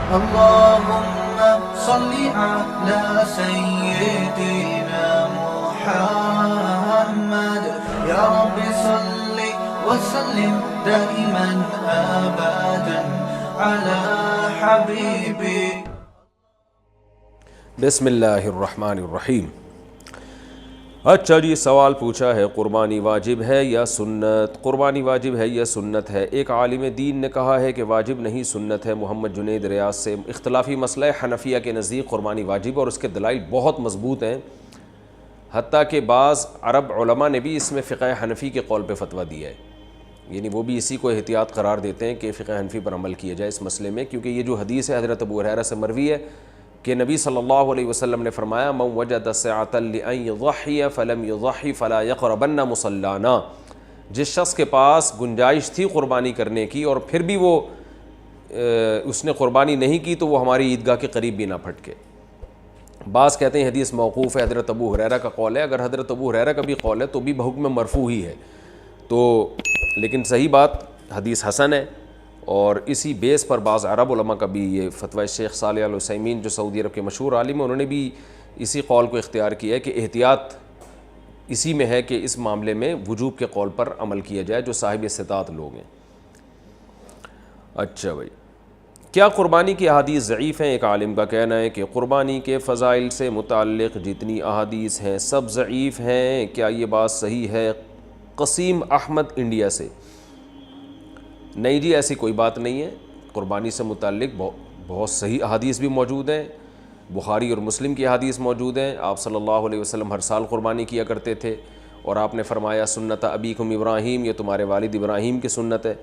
اللهم صل على سيدنا محمد يا رب صل وسلم دائما أبدا على حبيبي. بسم اللہ الرحمن الرحیم. اچھا جی، سوال پوچھا ہے قربانی واجب ہے یا سنت؟ قربانی واجب ہے یا سنت ہے؟ ایک عالم دین نے کہا ہے کہ واجب نہیں سنت ہے. محمد جنید ریاض سے. اختلافی مسئلہ ہے. حنفیہ کے نزدیک قربانی واجب ہے اور اس کے دلائل بہت مضبوط ہیں، حتیٰ کہ بعض عرب علماء نے بھی اس میں فقہ حنفی کے قول پہ فتویٰ دیا ہے، یعنی وہ بھی اسی کو احتیاط قرار دیتے ہیں کہ فقہ حنفی پر عمل کیا جائے اس مسئلے میں، کیونکہ یہ جو حدیث ہے حضرت ابو ہریرہ سے مروی ہے کہ نبی صلی اللہ علیہ وسلم نے فرمایا من وجد سعۃ لأن یضحی فلم یضحی فلا یقربن مصلانا. جس شخص کے پاس گنجائش تھی قربانی کرنے کی اور پھر بھی وہ اس نے قربانی نہیں کی تو وہ ہماری عیدگاہ کے قریب بھی نہ پھٹکے. بعض کہتے ہیں حدیث موقوف ہے، حضرت ابو ہریرہ کا قول ہے. اگر حضرت ابو ہریرہ کا بھی قول ہے تو بھی بحکم مرفوع ہی ہے، تو لیکن صحیح بات حدیث حسن ہے. اور اسی بیس پر بعض عرب علماء کا بھی یہ فتویٰ، شیخ صالح العثیمین جو سعودی عرب کے مشہور عالم ہیں، انہوں نے بھی اسی قول کو اختیار کیا ہے کہ احتیاط اسی میں ہے کہ اس معاملے میں وجوب کے قول پر عمل کیا جائے جو صاحب استطاعت لوگ ہیں. اچھا بھائی، کیا قربانی کی احادیث ضعیف ہیں؟ ایک عالم کا کہنا ہے کہ قربانی کے فضائل سے متعلق جتنی احادیث ہیں سب ضعیف ہیں. کیا یہ بات صحیح ہے؟ قسیم احمد انڈیا سے. نہیں جی، ایسی کوئی بات نہیں ہے. قربانی سے متعلق بہت صحیح احادیث بھی موجود ہیں. بخاری اور مسلم کی احادیث موجود ہیں. آپ صلی اللہ علیہ وسلم ہر سال قربانی کیا کرتے تھے اور آپ نے فرمایا سنت ابیکم ابراہیم، یہ تمہارے والد ابراہیم کی سنت ہے،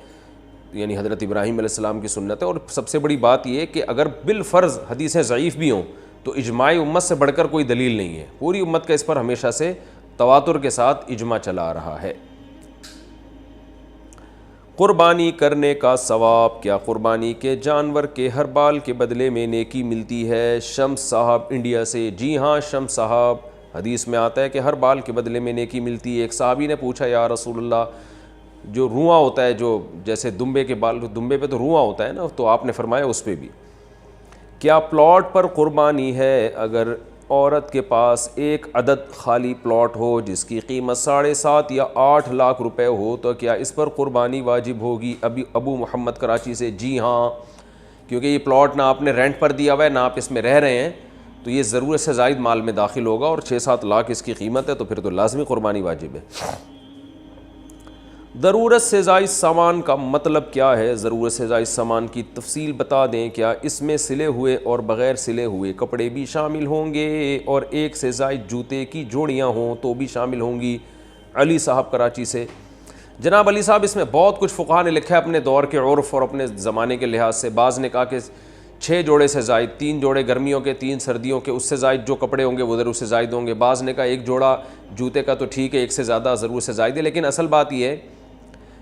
یعنی حضرت ابراہیم علیہ السلام کی سنت ہے. اور سب سے بڑی بات یہ کہ اگر بالفرض حدیثیں ضعیف بھی ہوں تو اجماع امت سے بڑھ کر کوئی دلیل نہیں ہے. پوری امت کا اس پر ہمیشہ سے تواتر کے ساتھ اجماع چلا آ رہا ہے. قربانی کرنے کا ثواب، کیا قربانی کے جانور کے ہر بال کے بدلے میں نیکی ملتی ہے؟ شمس صاحب انڈیا سے. جی ہاں شمس صاحب، حدیث میں آتا ہے کہ ہر بال کے بدلے میں نیکی ملتی ہے. ایک صحابی نے پوچھا یا رسول اللہ، جو رواں ہوتا ہے، جو جیسے دمبے کے بال، دمبے پہ تو رواں ہوتا ہے نا، تو آپ نے فرمایا اس پہ بھی. کیا پلاٹ پر قربانی ہے اگر عورت کے پاس ایک عدد خالی پلاٹ ہو جس کی قیمت 7.5 یا 8 لاکھ روپے ہو تو کیا اس پر قربانی واجب ہوگی؟ ابو محمد کراچی سے. جی ہاں، کیونکہ یہ پلاٹ نہ آپ نے رینٹ پر دیا ہوا ہے نہ آپ اس میں رہ رہے ہیں، تو یہ ضرورت سے زائد مال میں داخل ہوگا اور 6-7 لاکھ اس کی قیمت ہے، تو پھر تو لازمی قربانی واجب ہے. ضرورت سے زائد سامان کا مطلب کیا ہے؟ ضرورت سے زائد سامان کی تفصیل بتا دیں. کیا اس میں سلے ہوئے اور بغیر سلے ہوئے کپڑے بھی شامل ہوں گے اور ایک سے زائد جوتے کی جوڑیاں ہوں تو بھی شامل ہوں گی؟ علی صاحب کراچی سے. جناب علی صاحب، اس میں بہت کچھ فقہاء نے لکھا ہے اپنے دور کے عرف اور اپنے زمانے کے لحاظ سے. بعض نے کہا کہ 6 جوڑے سے زائد، 3 جوڑے گرمیوں کے 3 سردیوں کے، اس سے زائد جو کپڑے ہوں گے وہ ضرورت سے زائد ہوں گے. بعض نے کہا ایک جوڑا جوتے کا تو ٹھیک ہے، ایک سے زیادہ ضرورت سے زائد ہے. لیکن اصل بات یہ ہے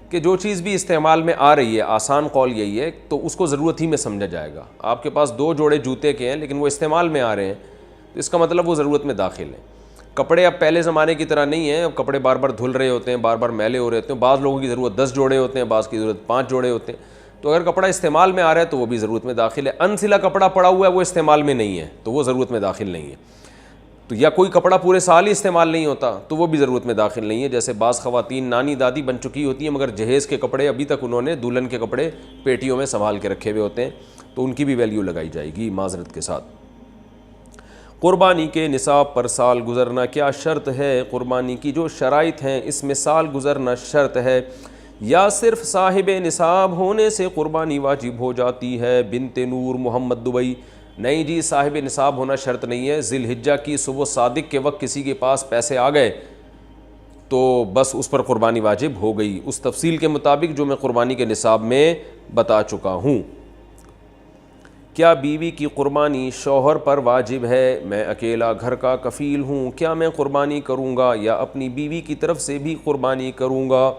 کہ جو چیز بھی استعمال میں آ رہی ہے، آسان قول یہی ہے، تو اس کو ضرورت ہی میں سمجھا جائے گا. آپ کے پاس 2 جوڑے جوتے کے ہیں لیکن وہ استعمال میں آ رہے ہیں تو اس کا مطلب وہ ضرورت میں داخل ہیں. کپڑے اب پہلے زمانے کی طرح نہیں ہیں، اب کپڑے بار بار دھل رہے ہوتے ہیں، بار بار میلے ہو رہے ہوتے ہیں. بعض لوگوں کی ضرورت 10 جوڑے ہوتے ہیں، بعض کی ضرورت 5 جوڑے ہوتے ہیں. تو اگر کپڑا استعمال میں آ رہا ہے تو وہ بھی ضرورت میں داخل ہے. انسلا کپڑا پڑا ہوا ہے وہ استعمال میں نہیں ہے تو وہ ضرورت میں داخل نہیں ہے. تو یا کوئی کپڑا پورے سال ہی استعمال نہیں ہوتا تو وہ بھی ضرورت میں داخل نہیں ہے. جیسے بعض خواتین نانی دادی بن چکی ہوتی ہیں مگر جہیز کے کپڑے ابھی تک انہوں نے دلہن کے کپڑے پیٹیوں میں سنبھال کے رکھے ہوئے ہوتے ہیں، تو ان کی بھی ویلیو لگائی جائے گی معذرت کے ساتھ. قربانی کے نصاب پر سال گزرنا کیا شرط ہے؟ قربانی کی جو شرائط ہیں اس میں سال گزرنا شرط ہے یا صرف صاحب نصاب ہونے سے قربانی واجب ہو جاتی ہے؟ بنت نور محمد دبئی. نہیں جی، صاحب نصاب ہونا شرط نہیں ہے. ذی الحجہ کی صبح صادق کے وقت کسی کے پاس پیسے آ گئے تو بس اس پر قربانی واجب ہو گئی، اس تفصیل کے مطابق جو میں قربانی کے نصاب میں بتا چکا ہوں. کیا بیوی کی قربانی شوہر پر واجب ہے؟ میں اکیلا گھر کا کفیل ہوں، کیا میں قربانی کروں گا یا اپنی بیوی کی طرف سے بھی قربانی کروں گا؟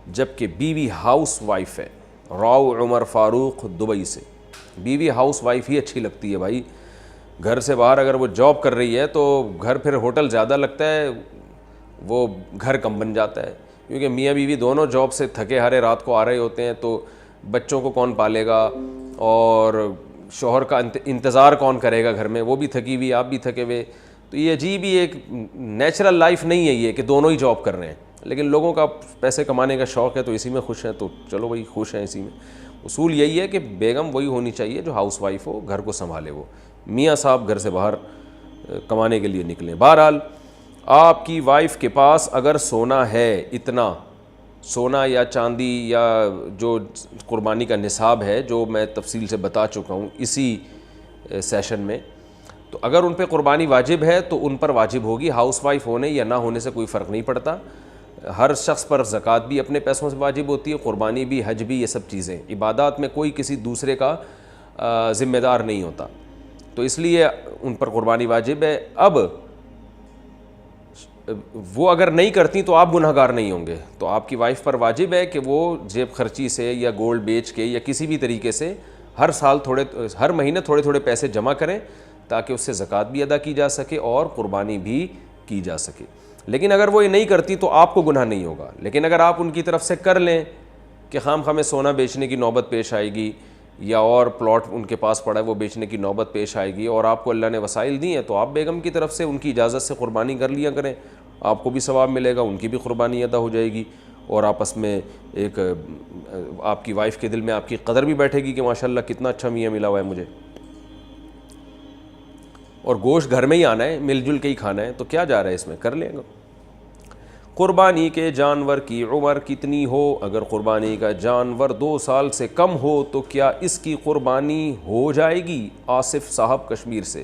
جبکہ بیوی ہاؤس وائف ہے. راؤ عمر فاروق دبئی سے. بیوی ہاؤس وائف ہی اچھی لگتی ہے بھائی. گھر سے باہر اگر وہ جاب کر رہی ہے تو گھر پھر ہوٹل زیادہ لگتا ہے، وہ گھر کم بن جاتا ہے. کیونکہ میاں بیوی دونوں جاب سے تھکے ہارے رات کو آ رہے ہوتے ہیں تو بچوں کو کون پالے گا اور شوہر کا انتظار کون کرے گا گھر میں، وہ بھی تھکی ہوئی آپ بھی تھکے ہوئے. تو یہ عجیب ہی ایک نیچرل لائف نہیں ہے یہ کہ دونوں ہی جاب کر رہے ہیں. لیکن لوگوں کا پیسے کمانے کا شوق ہے تو اسی میں خوش ہیں، تو چلو بھائی خوش ہیں اسی میں. اصول یہی ہے کہ بیگم وہی ہونی چاہیے جو ہاؤس وائف ہو، گھر کو سنبھالے. وہ میاں صاحب گھر سے باہر کمانے کے لیے نکلیں. بہرحال آپ کی وائف کے پاس اگر سونا ہے، اتنا سونا یا چاندی یا جو قربانی کا نصاب ہے جو میں تفصیل سے بتا چکا ہوں اسی سیشن میں، تو اگر ان پہ قربانی واجب ہے تو ان پر واجب ہوگی. ہاؤس وائف ہونے یا نہ ہونے سے کوئی فرق نہیں پڑتا. ہر شخص پر زکوٰۃ بھی اپنے پیسوں سے واجب ہوتی ہے، قربانی بھی، حج بھی، یہ سب چیزیں. عبادات میں کوئی کسی دوسرے کا ذمہ دار نہیں ہوتا، تو اس لیے ان پر قربانی واجب ہے. اب وہ اگر نہیں کرتی تو آپ گناہ گار نہیں ہوں گے. تو آپ کی وائف پر واجب ہے کہ وہ جیب خرچی سے یا گولڈ بیچ کے یا کسی بھی طریقے سے ہر مہینے تھوڑے تھوڑے پیسے جمع کریں تاکہ اس سے زکوٰۃ بھی ادا کی جا سکے اور قربانی بھی کی جا سکے. لیکن اگر وہ یہ نہیں کرتی تو آپ کو گناہ نہیں ہوگا. لیکن اگر آپ ان کی طرف سے کر لیں کہ خام میں سونا بیچنے کی نوبت پیش آئے گی یا اور پلاٹ ان کے پاس پڑا ہے وہ بیچنے کی نوبت پیش آئے گی اور آپ کو اللہ نے وسائل دی ہیں، تو آپ بیگم کی طرف سے ان کی اجازت سے قربانی کر لیا کریں. آپ کو بھی ثواب ملے گا، ان کی بھی قربانی ادا ہو جائے گی، اور آپس میں ایک آپ کی وائف کے دل میں آپ کی قدر بھی بیٹھے گی کہ ماشاءاللہ کتنا اچھا میاں ملا ہوا ہے مجھے. اور گوشت گھر میں ہی آنا ہے، مل جل کے ہی کھانا ہے، تو کیا جا رہا ہے اس میں، کر لیں گا. قربانی کے جانور کی عمر کتنی ہو؟ اگر قربانی کا جانور 2 سال سے کم ہو تو کیا اس کی قربانی ہو جائے گی؟ آصف صاحب کشمیر سے.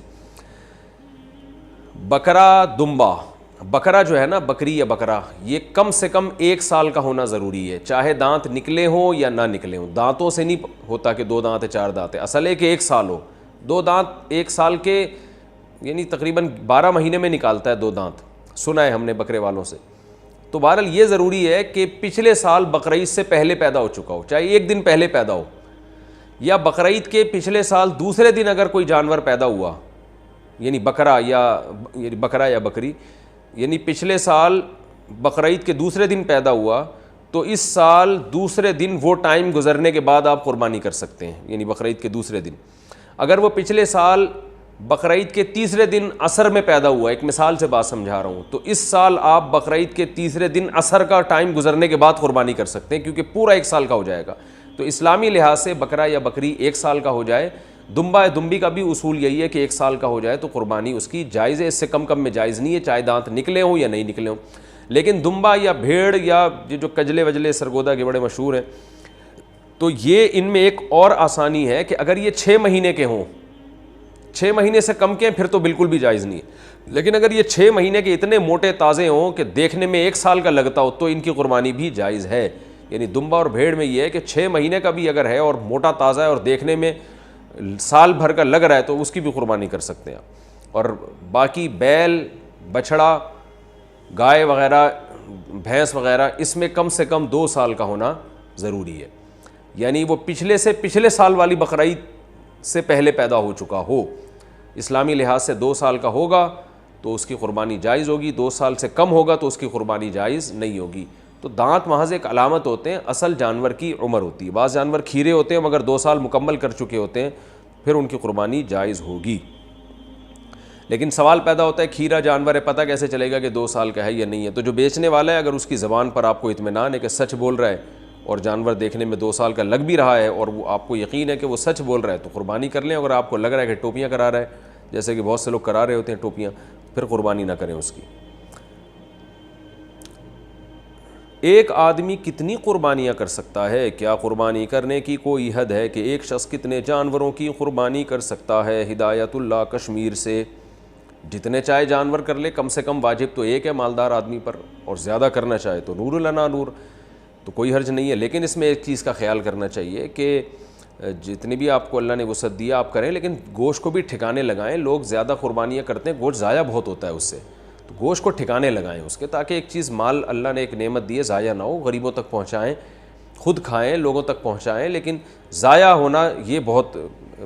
بکرا دمبا، بکرا جو ہے نا، بکری یا بکرا، یہ کم سے کم 1 سال کا ہونا ضروری ہے، چاہے دانت نکلے ہوں یا نہ نکلے ہوں. دانتوں سے نہیں ہوتا کہ 2 دانت ہے 4 دانت ہے، اصل ہے کہ 1 سال ہو. 2 دانت 1 سال کے یعنی تقریباً 12 مہینے میں نکالتا ہے 2 دانت، سنا ہے ہم نے بکرے والوں سے. تو بہرحال یہ ضروری ہے کہ پچھلے سال بقرعید سے پہلے پیدا ہو چکا ہو، چاہے 1 دن پہلے پیدا ہو، یا بقرعید کے پچھلے سال دوسرے دن اگر کوئی جانور پیدا ہوا، یعنی بکرا یا بکری، یعنی پچھلے سال بقرعید کے دوسرے دن پیدا ہوا تو اس سال دوسرے دن وہ ٹائم گزرنے کے بعد آپ قربانی کر سکتے ہیں، یعنی بقرعید کے دوسرے دن. اگر وہ پچھلے سال بقرعید کے تیسرے دن عصر میں پیدا ہوا، ایک مثال سے بات سمجھا رہا ہوں، تو اس سال آپ بقرعید کے تیسرے دن عصر کا ٹائم گزرنے کے بعد قربانی کر سکتے ہیں، کیونکہ پورا 1 سال کا ہو جائے گا. تو اسلامی لحاظ سے بکرا یا بکری 1 سال کا ہو جائے. دمبا یا دمبی کا بھی اصول یہی ہے کہ 1 سال کا ہو جائے تو قربانی اس کی جائز ہے، اس سے کم میں جائز نہیں ہے، چاہے دانت نکلے ہوں یا نہیں نکلے ہوں. لیکن دمبا یا بھیڑ یا جو کجلے وجلے سرگودا کے بڑے مشہور ہیں، تو یہ ان میں ایک اور آسانی ہے کہ اگر یہ 6 مہینے کے ہوں، 6 مہینے سے کم کے ہیں پھر تو بالکل بھی جائز نہیں ہے. لیکن اگر یہ 6 مہینے کے اتنے موٹے تازے ہوں کہ دیکھنے میں 1 سال کا لگتا ہو تو ان کی قربانی بھی جائز ہے. یعنی دمبا اور بھیڑ میں یہ ہے کہ 6 مہینے کا بھی اگر ہے اور موٹا تازہ ہے اور دیکھنے میں سال بھر کا لگ رہا ہے تو اس کی بھی قربانی کر سکتے ہیں. اور باقی بیل، بچھڑا، گائے وغیرہ، بھینس وغیرہ، اس میں کم سے کم 2 سال کا ہونا ضروری ہے. یعنی وہ پچھلے سال والی بقرعید سے پہلے پیدا ہو چکا ہو. اسلامی لحاظ سے 2 سال کا ہوگا تو اس کی قربانی جائز ہوگی، 2 سال سے کم ہوگا تو اس کی قربانی جائز نہیں ہوگی. تو دانت محض ایک علامت ہوتے ہیں، اصل جانور کی عمر ہوتی ہے. بعض جانور کھیرے ہوتے ہیں مگر 2 سال مکمل کر چکے ہوتے ہیں، پھر ان کی قربانی جائز ہوگی. لیکن سوال پیدا ہوتا ہے کھیرا جانور ہے، پتہ کیسے چلے گا کہ 2 سال کا ہے یا نہیں ہے؟ تو جو بیچنے والا ہے اگر اس کی زبان پر آپ کو اطمینان ہے کہ سچ بول رہا ہے اور جانور دیکھنے میں 2 سال کا لگ بھی رہا ہے اور وہ آپ کو یقین ہے کہ وہ سچ بول رہا ہے تو قربانی کر لیں. اگر آپ کو لگ رہا ہے کہ ٹوپیاں کرا رہا ہے، جیسے کہ بہت سے لوگ کرا رہے ہوتے ہیں ٹوپیاں، پھر قربانی نہ کریں اس کی. ایک آدمی کتنی قربانیاں کر سکتا ہے؟ کیا قربانی کرنے کی کوئی حد ہے کہ ایک شخص کتنے جانوروں کی قربانی کر سکتا ہے؟ ہدایت اللہ کشمیر سے. جتنے چاہے جانور کر لے، کم سے کم واجب تو ایک ہے مالدار آدمی پر، اور زیادہ کرنا چاہے تو نور لنا نور، تو کوئی حرج نہیں ہے. لیکن اس میں ایک چیز کا خیال کرنا چاہیے کہ جتنی بھی آپ کو اللہ نے وسعت دیا آپ کریں، لیکن گوشت کو بھی ٹھکانے لگائیں. لوگ زیادہ قربانیاں کرتے ہیں، گوشت ضائع بہت ہوتا ہے اس سے، تو گوشت کو ٹھکانے لگائیں اس کے، تاکہ ایک چیز مال اللہ نے ایک نعمت دی ہے ضائع نہ ہو. غریبوں تک پہنچائیں، خود کھائیں، لوگوں تک پہنچائیں، لیکن ضائع ہونا یہ بہت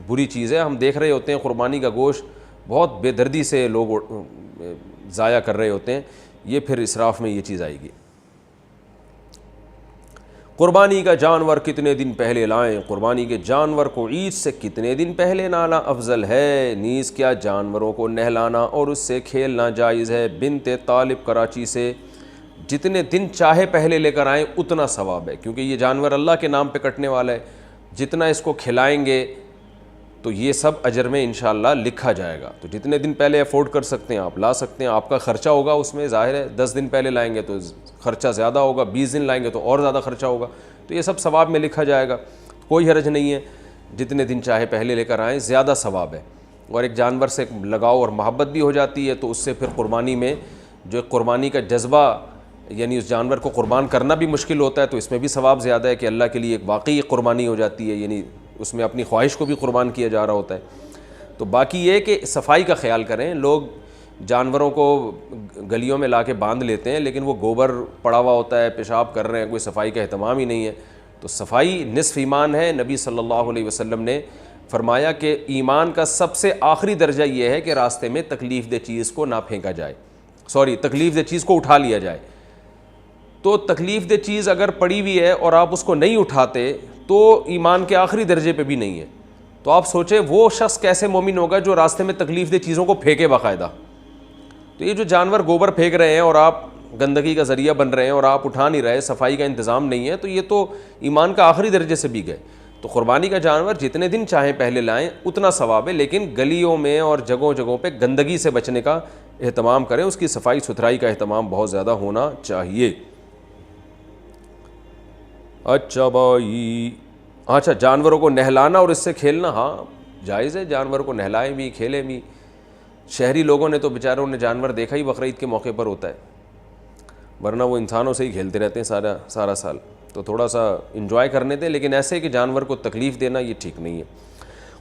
بری چیز ہے. ہم دیکھ رہے ہوتے ہیں قربانی کا گوشت بہت بے دردی سے لوگ ضائع کر رہے ہوتے ہیں، یہ پھر اسراف میں یہ چیز آئے گی. قربانی کا جانور کتنے دن پہلے لائیں؟ قربانی کے جانور کو عید سے کتنے دن پہلے لانا افضل ہے؟ نیز کیا جانوروں کو نہلانا اور اس سے کھیلنا جائز ہے؟ بنت طالب کراچی سے، جتنے دن چاہے پہلے لے کر آئیں اتنا ثواب ہے، کیونکہ یہ جانور اللہ کے نام پہ کٹنے والا ہے، جتنا اس کو کھلائیں گے تو یہ سب اجر میں انشاءاللہ لکھا جائے گا۔ تو جتنے دن پہلے افورڈ کر سکتے ہیں آپ لا سکتے ہیں، آپ کا خرچہ ہوگا اس میں، ظاہر ہے 10 دن پہلے لائیں گے تو خرچہ زیادہ ہوگا، 20 دن لائیں گے تو اور زیادہ خرچہ ہوگا، تو یہ سب ثواب میں لکھا جائے گا، کوئی حرج نہیں ہے، جتنے دن چاہے پہلے لے کر آئیں زیادہ ثواب ہے۔ اور ایک جانور سے لگاؤ اور محبت بھی ہو جاتی ہے، تو اس سے پھر قربانی میں جو قربانی کا جذبہ، یعنی اس جانور کو قربان کرنا بھی مشکل ہوتا ہے، تو اس میں بھی ثواب زیادہ ہے کہ اللہ کے لیے ایک واقعی قربانی ہو جاتی ہے، یعنی اس میں اپنی خواہش کو بھی قربان کیا جا رہا ہوتا ہے۔ تو باقی یہ کہ صفائی کا خیال کریں، لوگ جانوروں کو گلیوں میں لا کے باندھ لیتے ہیں لیکن وہ گوبر پڑا ہوا ہوتا ہے، پیشاب کر رہے ہیں، کوئی صفائی کا اہتمام ہی نہیں ہے۔ تو صفائی نصف ایمان ہے۔ نبی صلی اللہ علیہ وسلم نے فرمایا کہ ایمان کا سب سے آخری درجہ یہ ہے کہ راستے میں تکلیف دہ چیز کو نہ پھینکا جائے، تکلیف دہ چیز کو اٹھا لیا جائے۔ تو تکلیف دہ چیز اگر پڑی ہوئی ہے اور آپ اس کو نہیں اٹھاتے تو ایمان کے آخری درجے پہ بھی نہیں ہے۔ تو آپ سوچیں وہ شخص کیسے مومن ہوگا جو راستے میں تکلیف دہ چیزوں کو پھینکے باقاعدہ۔ تو یہ جو جانور گوبر پھینک رہے ہیں اور آپ گندگی کا ذریعہ بن رہے ہیں اور آپ اٹھا نہیں رہے، صفائی کا انتظام نہیں ہے، تو یہ تو ایمان کا آخری درجے سے بھی گئے۔ تو قربانی کا جانور جتنے دن چاہیں پہلے لائیں اتنا ثواب ہے، لیکن گلیوں میں اور جگہوں جگہوں پہ گندگی سے بچنے کا اہتمام کریں، اس کی صفائی ستھرائی کا اہتمام بہت زیادہ ہونا چاہیے۔ اچھا بھائی، اچھا جانوروں کو نہلانا اور اس سے کھیلنا، ہاں جائز ہے، جانور کو نہلائیں بھی کھیلیں بھی۔ شہری لوگوں نے تو بیچاروں نے جانور دیکھا ہی بقرعید کے موقع پر ہوتا ہے، ورنہ وہ انسانوں سے ہی کھیلتے رہتے ہیں سارا سال، تو تھوڑا سا انجوائے کرنے دیں، لیکن ایسے کہ جانور کو تکلیف دینا یہ ٹھیک نہیں ہے۔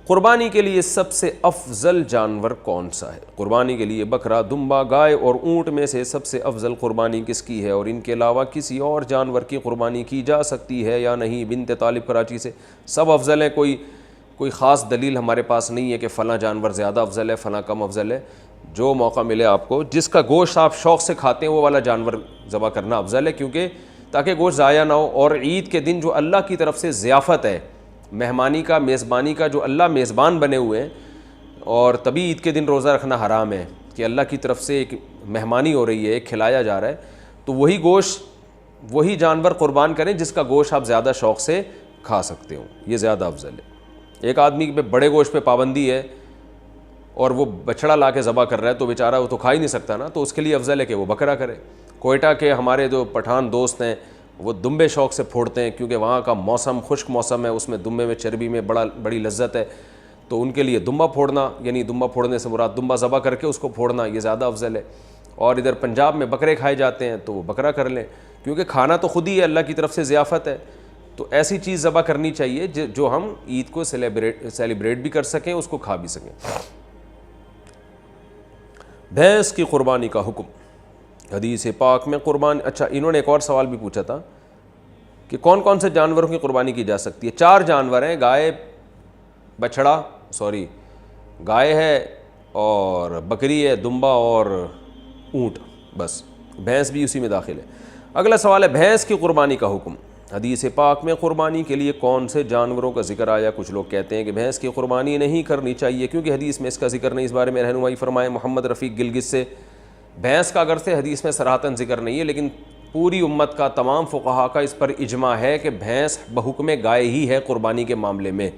قربانی کے لیے سب سے افضل جانور کون سا ہے؟ قربانی کے لیے بکرا، دمبا، گائے اور اونٹ میں سے سب سے افضل قربانی کس کی ہے، اور ان کے علاوہ کسی اور جانور کی قربانی کی جا سکتی ہے یا نہیں؟ بنت طالب کراچی سے۔ سب افضل ہیں، کوئی خاص دلیل ہمارے پاس نہیں ہے کہ فلاں جانور زیادہ افضل ہے، فلاں کم افضل ہے۔ جو موقع ملے آپ کو، جس کا گوشت آپ شوق سے کھاتے ہیں وہ والا جانور ذبح کرنا افضل ہے، کیونکہ تاکہ گوشت ضائع نہ ہو۔ اور عید کے دن جو اللہ کی طرف سے ضیافت ہے، مہمانی کا، میزبانی کا، جو اللہ میزبان بنے ہوئے ہیں، اور تبھی عید کے دن روزہ رکھنا حرام ہے کہ اللہ کی طرف سے ایک مہمانی ہو رہی ہے، ایک کھلایا جا رہا ہے، تو وہی گوشت، وہی جانور قربان کریں جس کا گوشت آپ زیادہ شوق سے کھا سکتے ہو، یہ زیادہ افضل ہے۔ ایک آدمی پہ بڑے گوشت پہ پابندی ہے اور وہ بچڑا لا کے ذبح کر رہا ہے تو بیچارہ وہ تو کھا ہی نہیں سکتا نا، تو اس کے لیے افضل ہے کہ وہ بکرا کرے۔ کوئٹہ کے ہمارے جو پٹھان دوست ہیں وہ دمبے شوق سے پھوڑتے ہیں، کیونکہ وہاں کا موسم خشک موسم ہے، اس میں دمبے میں چربی میں بڑی لذت ہے، تو ان کے لیے دمبا پھوڑنا، یعنی دمبا پھوڑنے سے مراد دمبا ذبح کر کے اس کو پھوڑنا، یہ زیادہ افضل ہے۔ اور ادھر پنجاب میں بکرے کھائے جاتے ہیں تو وہ بکرا کر لیں، کیونکہ کھانا تو خود ہی ہے، اللہ کی طرف سے ضیافت ہے، تو ایسی چیز ذبح کرنی چاہیے جو ہم عید کو سیلیبریٹ بھی کر سکیں، اس کو کھا بھی سکیں۔ بھینس کی قربانی کا حکم، حدیث پاک میں قربانی، اچھا انہوں نے ایک اور سوال بھی پوچھا تھا کہ کون کون سے جانوروں کی قربانی کی جا سکتی ہے؟ 4 جانور ہیں، گائے ہے اور بکری ہے، دمبا اور اونٹ، بس بھینس بھی اسی میں داخل ہے۔ اگلا سوال ہے بھینس کی قربانی کا حکم، حدیث پاک میں قربانی کے لیے کون سے جانوروں کا ذکر آیا؟ کچھ لوگ کہتے ہیں کہ بھینس کی قربانی نہیں کرنی چاہیے کیونکہ حدیث میں اس کا ذکر نہیں، اس بارے میں رہنمائی فرمائے محمد رفیق گلگت سے۔ بھینس کا اگر سے حدیث میں صراحتاً ذکر نہیں ہے، لیکن پوری امت کا، تمام فقہا کا اس پر اجماع ہے کہ بھینس بحکم گائے ہی ہے قربانی کے معاملے میں،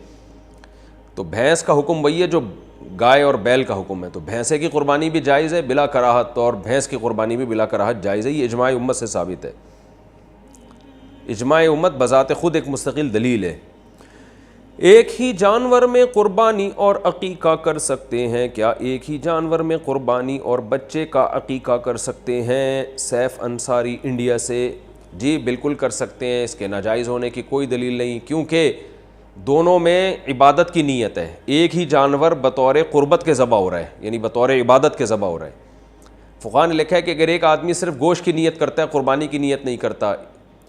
تو بھینس کا حکم وہی ہے جو گائے اور بیل کا حکم ہے، تو بھینسے کی قربانی بھی جائز ہے بلا کراہت، اور بھینس کی قربانی بھی بلا کراہت جائز ہے، یہ اجماع امت سے ثابت ہے۔ اجماع امت بذات خود ایک مستقل دلیل ہے۔ ایک ہی جانور میں قربانی اور عقیقہ کر سکتے ہیں کیا؟ ایک ہی جانور میں قربانی اور بچے کا عقیقہ کر سکتے ہیں؟ سیف انصاری انڈیا سے، جی بالکل کر سکتے ہیں، اس کے ناجائز ہونے کی کوئی دلیل نہیں، کیونکہ دونوں میں عبادت کی نیت ہے۔ ایک ہی جانور بطور قربت کے ذبح ہو رہا ہے، یعنی بطور عبادت کے ذبح ہو رہا ہے۔ فقہاء نے لکھا ہے کہ اگر ایک آدمی صرف گوشت کی نیت کرتا ہے، قربانی کی نیت نہیں کرتا،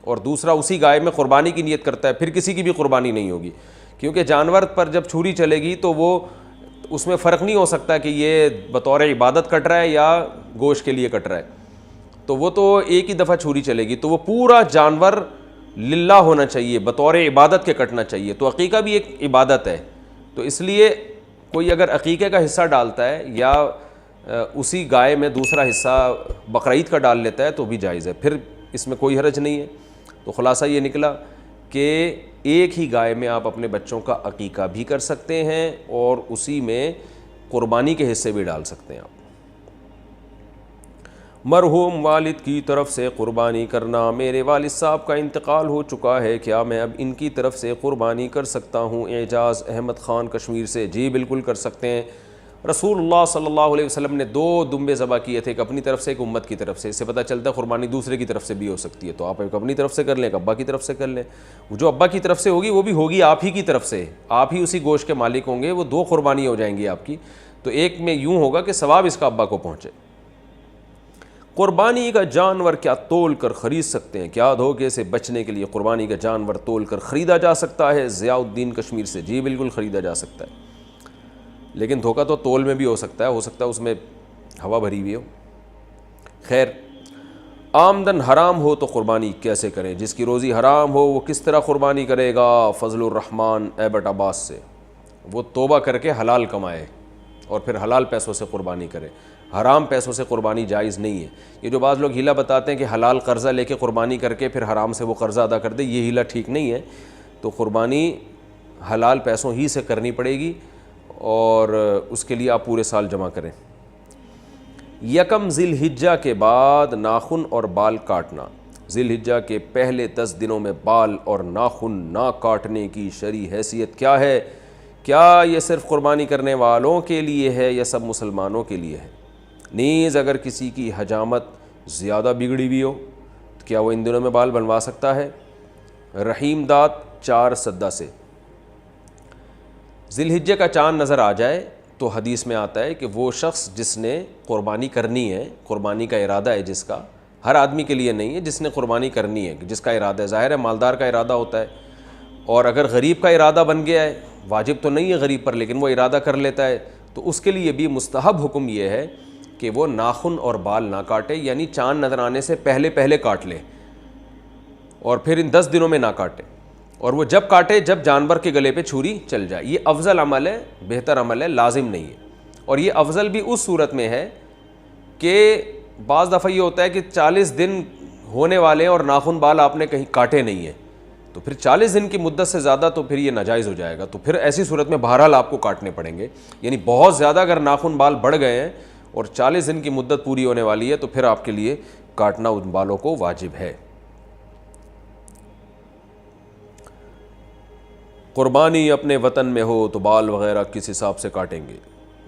اور دوسرا اسی گائے میں قربانی کی نیت کرتا ہے، پھر کسی کی بھی قربانی نہیں ہوگی، کیونکہ جانور پر جب چھری چلے گی تو وہ اس میں فرق نہیں ہو سکتا کہ یہ بطور عبادت کٹ رہا ہے یا گوشت کے لیے کٹ رہا ہے، تو وہ تو ایک ہی دفعہ چھری چلے گی، تو وہ پورا جانور للہ ہونا چاہیے، بطور عبادت کے کٹنا چاہیے. تو عقیقہ بھی ایک عبادت ہے. تو اس لیے کوئی اگر عقیقے کا حصہ ڈالتا ہے یا اسی گائے میں دوسرا حصہ بقرعید کا ڈال لیتا ہے تو بھی جائز ہے، پھر اس میں کوئی حرج نہیں ہے. تو خلاصہ یہ نکلا کہ ایک ہی گائے میں آپ اپنے بچوں کا عقیقہ بھی کر سکتے ہیں اور اسی میں قربانی کے حصے بھی ڈال سکتے ہیں آپ. مرحوم والد کی طرف سے قربانی کرنا، میرے والد صاحب کا انتقال ہو چکا ہے، کیا میں اب ان کی طرف سے قربانی کر سکتا ہوں؟ اعجاز احمد خان کشمیر سے. جی بالکل کر سکتے ہیں. رسول اللہ صلی اللہ علیہ وسلم نے 2 دمبے ذبح کیے تھے، ایک اپنی طرف سے ایک امت کی طرف سے. اس سے پتہ چلتا ہے قربانی دوسرے کی طرف سے بھی ہو سکتی ہے. تو آپ ایک اپنی طرف سے کر لیں، ایک ابا کی طرف سے کر لیں. جو ابا کی طرف سے ہوگی وہ بھی ہوگی آپ ہی کی طرف سے، آپ ہی اسی گوشت کے مالک ہوں گے. وہ 2 قربانی ہو جائیں گی آپ کی. تو ایک میں یوں ہوگا کہ ثواب اس کا ابا کو پہنچے. قربانی کا جانور کیا تول کر خرید سکتے ہیں؟ کیا دھوکے سے بچنے کے لیے قربانی کا جانور تول کر خریدا جا سکتا ہے؟ ضیاء الدین کشمیر سے. جی بالکل خریدا جا سکتا ہے، لیکن دھوکہ تو تول میں بھی ہو سکتا ہے اس میں ہوا بھری ہوئی ہو. خیر، آمدن حرام ہو تو قربانی کیسے کریں؟ جس کی روزی حرام ہو وہ کس طرح قربانی کرے گا؟ فضل الرحمان ایبٹ عباس سے. وہ توبہ کر کے حلال کمائے اور پھر حلال پیسوں سے قربانی کرے. حرام پیسوں سے قربانی جائز نہیں ہے. یہ جو بعض لوگ ہیلہ بتاتے ہیں کہ حلال قرضہ لے کے قربانی کر کے پھر حرام سے وہ قرضہ ادا کر دے، یہ ہیلہ ٹھیک نہیں ہے. تو قربانی حلال پیسوں ہی سے کرنی پڑے گی اور اس کے لیے آپ پورے سال جمع کریں. یکم ذی الحجہ کے بعد ناخن اور بال کاٹنا. ذی الحجہ کے پہلے 10 دنوں میں بال اور ناخن نہ کاٹنے کی شرعی حیثیت کیا ہے؟ کیا یہ صرف قربانی کرنے والوں کے لیے ہے یا سب مسلمانوں کے لیے ہے؟ نیز اگر کسی کی حجامت زیادہ بگڑی ہوئی ہو تو کیا وہ ان دنوں میں بال بنوا سکتا ہے؟ رحیم داد 4 سدہ سے. ذی الحجہ کا چاند نظر آ جائے تو حدیث میں آتا ہے کہ وہ شخص جس نے قربانی کرنی ہے، قربانی کا ارادہ ہے جس کا، ہر آدمی کے لیے نہیں ہے، جس نے قربانی کرنی ہے، جس کا ارادہ ہے. ظاہر ہے مالدار کا ارادہ ہوتا ہے، اور اگر غریب کا ارادہ بن گیا ہے، واجب تو نہیں ہے غریب پر لیکن وہ ارادہ کر لیتا ہے، تو اس کے لیے بھی مستحب حکم یہ ہے کہ وہ ناخن اور بال نہ کاٹے، یعنی چاند نظر آنے سے پہلے کاٹ لے اور پھر ان 10 دنوں میں نہ کاٹے. اور وہ جب کاٹے جب جانور کے گلے پہ چھری چل جائے. یہ افضل عمل ہے، بہتر عمل ہے، لازم نہیں ہے. اور یہ افضل بھی اس صورت میں ہے کہ بعض دفعہ یہ ہوتا ہے کہ 40 دن ہونے والے اور ناخن بال آپ نے کہیں کاٹے نہیں ہیں، تو پھر 40 دن کی مدت سے زیادہ تو پھر یہ ناجائز ہو جائے گا. تو پھر ایسی صورت میں بہرحال آپ کو کاٹنے پڑیں گے. یعنی بہت زیادہ اگر ناخن بال بڑھ گئے ہیں اور 40 دن کی مدت پوری ہونے والی ہے تو پھر آپ کے لیے کاٹنا ان بالوں کو واجب ہے. قربانی اپنے وطن میں ہو تو بال وغیرہ کس حساب سے کاٹیں گے؟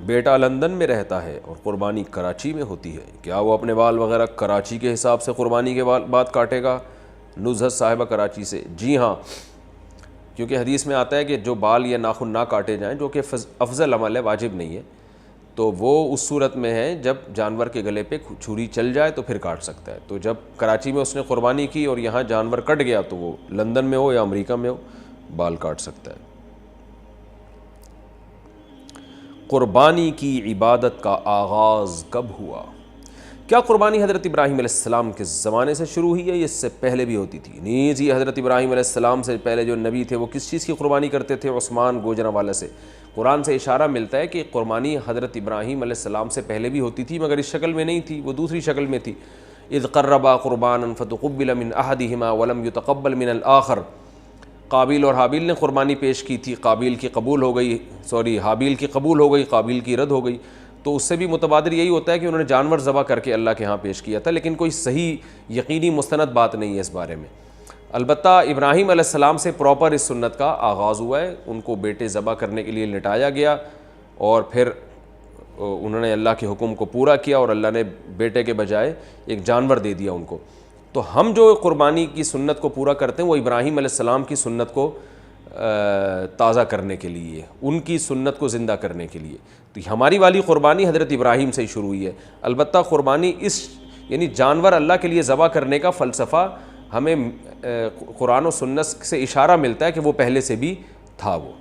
بیٹا لندن میں رہتا ہے اور قربانی کراچی میں ہوتی ہے، کیا وہ اپنے بال وغیرہ کراچی کے حساب سے قربانی کے بعد کاٹے گا؟ نزہت صاحبہ کراچی سے. جی ہاں، کیونکہ حدیث میں آتا ہے کہ جو بال یا ناخن نہ کاٹے جائیں، جو کہ افضل عمل ہے، واجب نہیں ہے، تو وہ اس صورت میں ہے جب جانور کے گلے پہ چھری چل جائے تو پھر کاٹ سکتا ہے. تو جب کراچی میں اس نے قربانی کی اور یہاں جانور کٹ گیا تو وہ لندن میں ہو یا امریکہ میں ہو بال کاٹ سکتا ہے. قربانی کی عبادت کا آغاز کب ہوا؟ کیا قربانی حضرت ابراہیم علیہ السلام کے زمانے سے شروع ہوئی ہے یا اس سے پہلے بھی ہوتی تھی؟ نیز یہ حضرت ابراہیم علیہ السلام سے پہلے جو نبی تھے وہ کس چیز کی قربانی کرتے تھے؟ عثمان گوجرانوالہ سے. قرآن سے اشارہ ملتا ہے کہ قربانی حضرت ابراہیم علیہ السلام سے پہلے بھی ہوتی تھی، مگر اس شکل میں نہیں تھی، وہ دوسری شکل میں تھی. اذ قربا قربانا فتقبل من احدہما ولم يتقبل من الآخر. قابیل اور حابیل نے قربانی پیش کی تھی، حابیل کی قبول ہو گئی، قابیل کی رد ہو گئی. تو اس سے بھی متبادر یہی ہوتا ہے کہ انہوں نے جانور ذبح کر کے اللہ کے ہاں پیش کیا تھا، لیکن کوئی صحیح یقینی مستند بات نہیں ہے اس بارے میں. البتہ ابراہیم علیہ السلام سے پراپر اس سنت کا آغاز ہوا ہے. ان کو بیٹے ذبح کرنے کے لیے لٹایا گیا اور پھر انہوں نے اللہ کے حکم کو پورا کیا اور اللہ نے بیٹے کے بجائے ایک جانور دے دیا ان کو. تو ہم جو قربانی کی سنت کو پورا کرتے ہیں وہ ابراہیم علیہ السلام کی سنت کو تازہ کرنے کے لیے، ان کی سنت کو زندہ کرنے کے لیے. تو ہماری والی قربانی حضرت ابراہیم سے ہی شروع ہوئی ہے. البتہ قربانی یعنی جانور اللہ کے لیے ذبح کرنے کا فلسفہ ہمیں قرآن و سنت سے اشارہ ملتا ہے کہ وہ پہلے سے بھی تھا. وہ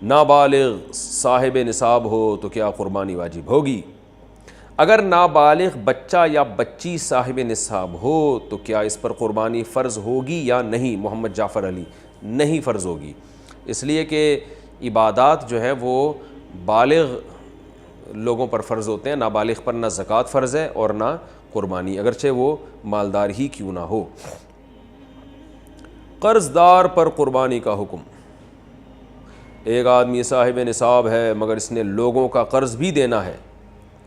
نابالغ صاحب نصاب ہو تو کیا قربانی واجب ہوگی؟ اگر نابالغ بچہ یا بچی صاحب نصاب ہو تو کیا اس پر قربانی فرض ہوگی یا نہیں؟ محمد جعفر علی، نہیں فرض ہوگی، اس لیے کہ عبادات جو ہے وہ بالغ لوگوں پر فرض ہوتے ہیں، نابالغ پر نہ زکوٰۃ فرض ہے اور نہ قربانی، اگرچہ وہ مالدار ہی کیوں نہ ہو۔ قرض دار پر قربانی کا حکم۔ ایک آدمی صاحب نصاب ہے مگر اس نے لوگوں کا قرض بھی دینا ہے،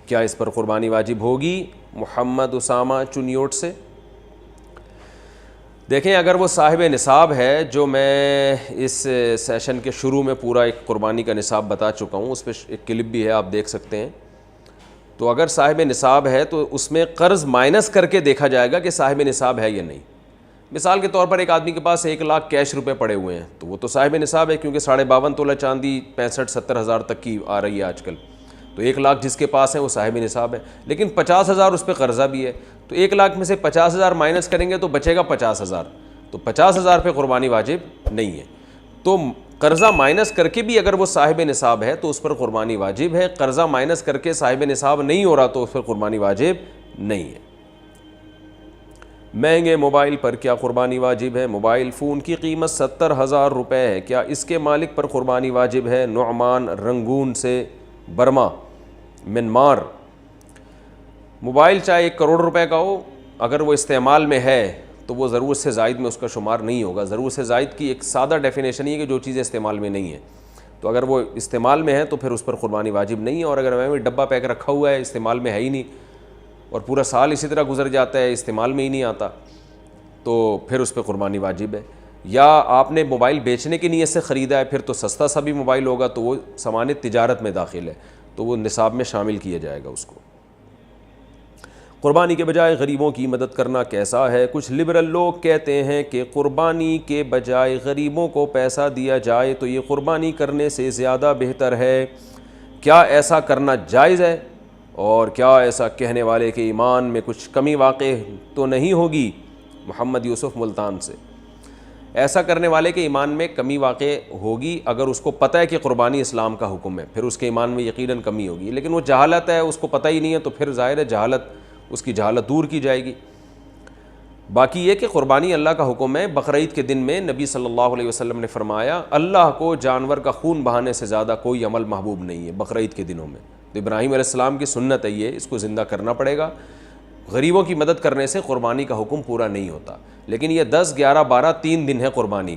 کیا اس پر قربانی واجب ہوگی؟ محمد اسامہ چنیوٹ سے۔ دیکھیں، اگر وہ صاحب نصاب ہے، جو میں اس سیشن کے شروع میں پورا ایک قربانی کا نصاب بتا چکا ہوں، اس پہ ایک کلپ بھی ہے، آپ دیکھ سکتے ہیں، تو اگر صاحب نصاب ہے تو اس میں قرض مائنس کر کے دیکھا جائے گا کہ صاحب نصاب ہے یا نہیں۔ مثال کے طور پر ایک آدمی کے پاس 1 لاکھ کیش روپے پڑے ہوئے ہیں تو وہ تو صاحب نصاب ہے، کیونکہ 52.5 تولہ چاندی 65-70 ہزار تک کی آ رہی ہے آج کل، تو 1 لاکھ جس کے پاس ہے وہ صاحب نصاب ہے، لیکن 50,000 اس پہ قرضہ بھی ہے، تو 1 لاکھ میں سے 50,000 مائنس کریں گے تو بچے گا 50,000، تو 50,000 پہ قربانی واجب نہیں ہے۔ تو قرضہ مائنس کر کے بھی اگر وہ صاحب نصاب ہے تو اس پر قربانی واجب ہے، قرضہ مائنس کر کے صاحب نصاب نہیں ہو رہا تو اس پر قربانی واجب نہیں ہے۔ مہنگے موبائل پر کیا قربانی واجب ہے؟ موبائل فون کی قیمت 70,000 روپے ہے، کیا اس کے مالک پر قربانی واجب ہے؟ نعمان رنگون سے برما منمار۔ موبائل چاہے 1 کروڑ روپے کا ہو، اگر وہ استعمال میں ہے تو وہ ضرورت سے زائد میں اس کا شمار نہیں ہوگا۔ ضرورت سے زائد کی ایک سادہ ڈیفینیشن یہ ہے کہ جو چیزیں استعمال میں نہیں ہیں، تو اگر وہ استعمال میں ہے تو پھر اس پر قربانی واجب نہیں ہے، اور اگر میں ڈبہ پیک رکھا ہوا ہے، استعمال میں ہے ہی نہیں، اور پورا سال اسی طرح گزر جاتا ہے، استعمال میں ہی نہیں آتا، تو پھر اس پہ قربانی واجب ہے۔ یا آپ نے موبائل بیچنے کی نیت سے خریدا ہے، پھر تو سستا سا بھی موبائل ہوگا تو وہ سامان تجارت میں داخل ہے، تو وہ نصاب میں شامل کیا جائے گا اس کو۔ قربانی کے بجائے غریبوں کی مدد کرنا کیسا ہے؟ کچھ لبرل لوگ کہتے ہیں کہ قربانی کے بجائے غریبوں کو پیسہ دیا جائے تو یہ قربانی کرنے سے زیادہ بہتر ہے، کیا ایسا کرنا جائز ہے؟ اور کیا ایسا کہنے والے کے ایمان میں کچھ کمی واقع تو نہیں ہوگی؟ محمد یوسف ملتان سے۔ ایسا کرنے والے کے ایمان میں کمی واقع ہوگی اگر اس کو پتہ ہے کہ قربانی اسلام کا حکم ہے، پھر اس کے ایمان میں یقیناً کمی ہوگی، لیکن وہ جہالت ہے، اس کو پتہ ہی نہیں ہے، تو پھر ظاہر ہے جہالت، اس کی جہالت دور کی جائے گی۔ باقی یہ کہ قربانی اللہ کا حکم ہے۔ بقرعید کے دن میں نبی صلی اللہ علیہ وسلم نے فرمایا، اللہ کو جانور کا خون بہانے سے زیادہ کوئی عمل محبوب نہیں ہے بقرعید کے دنوں میں۔ تو ابراہیم علیہ السلام کی سنت ہے یہ، اس کو زندہ کرنا پڑے گا۔ غریبوں کی مدد کرنے سے قربانی کا حکم پورا نہیں ہوتا، لیکن یہ 10، 11، 12 3 دن ہے قربانی،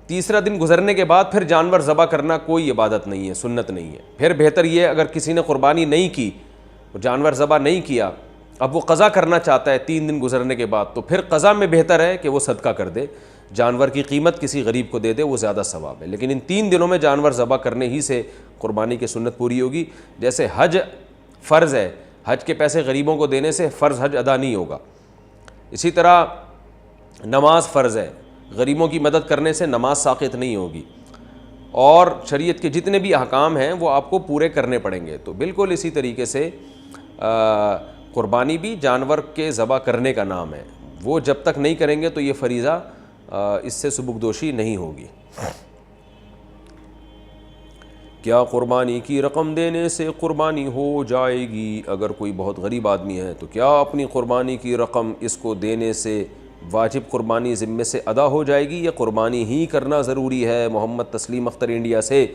تیسرا دن گزرنے کے بعد پھر جانور ذبح کرنا کوئی عبادت نہیں ہے، سنت نہیں ہے۔ پھر بہتر یہ اگر کسی نے قربانی نہیں کی، جانور ذبح نہیں کیا، اب وہ قضا کرنا چاہتا ہے 3 دن گزرنے کے بعد، تو پھر قضا میں بہتر ہے کہ وہ صدقہ کر دے، جانور کی قیمت کسی غریب کو دے دے، وہ زیادہ ثواب ہے۔ لیکن ان 3 دنوں میں جانور ذبح کرنے ہی سے قربانی کی سنت پوری ہوگی۔ جیسے حج فرض ہے، حج کے پیسے غریبوں کو دینے سے فرض حج ادا نہیں ہوگا، اسی طرح نماز فرض ہے، غریبوں کی مدد کرنے سے نماز ساقط نہیں ہوگی، اور شریعت کے جتنے بھی احکام ہیں وہ آپ کو پورے کرنے پڑیں گے۔ تو بالکل اسی طریقے سے قربانی بھی جانور کے ذبح کرنے کا نام ہے، وہ جب تک نہیں کریں گے تو یہ فریضہ اس سے سبکدوشی نہیں ہوگی۔ کیا قربانی کی رقم دینے سے قربانی ہو جائے گی؟ اگر کوئی بہت غریب آدمی ہے تو کیا اپنی قربانی کی رقم اس کو دینے سے واجب قربانی ذمے سے ادا ہو جائے گی یا قربانی ہی کرنا ضروری ہے؟ محمد تسلیم اختر انڈیا سے۔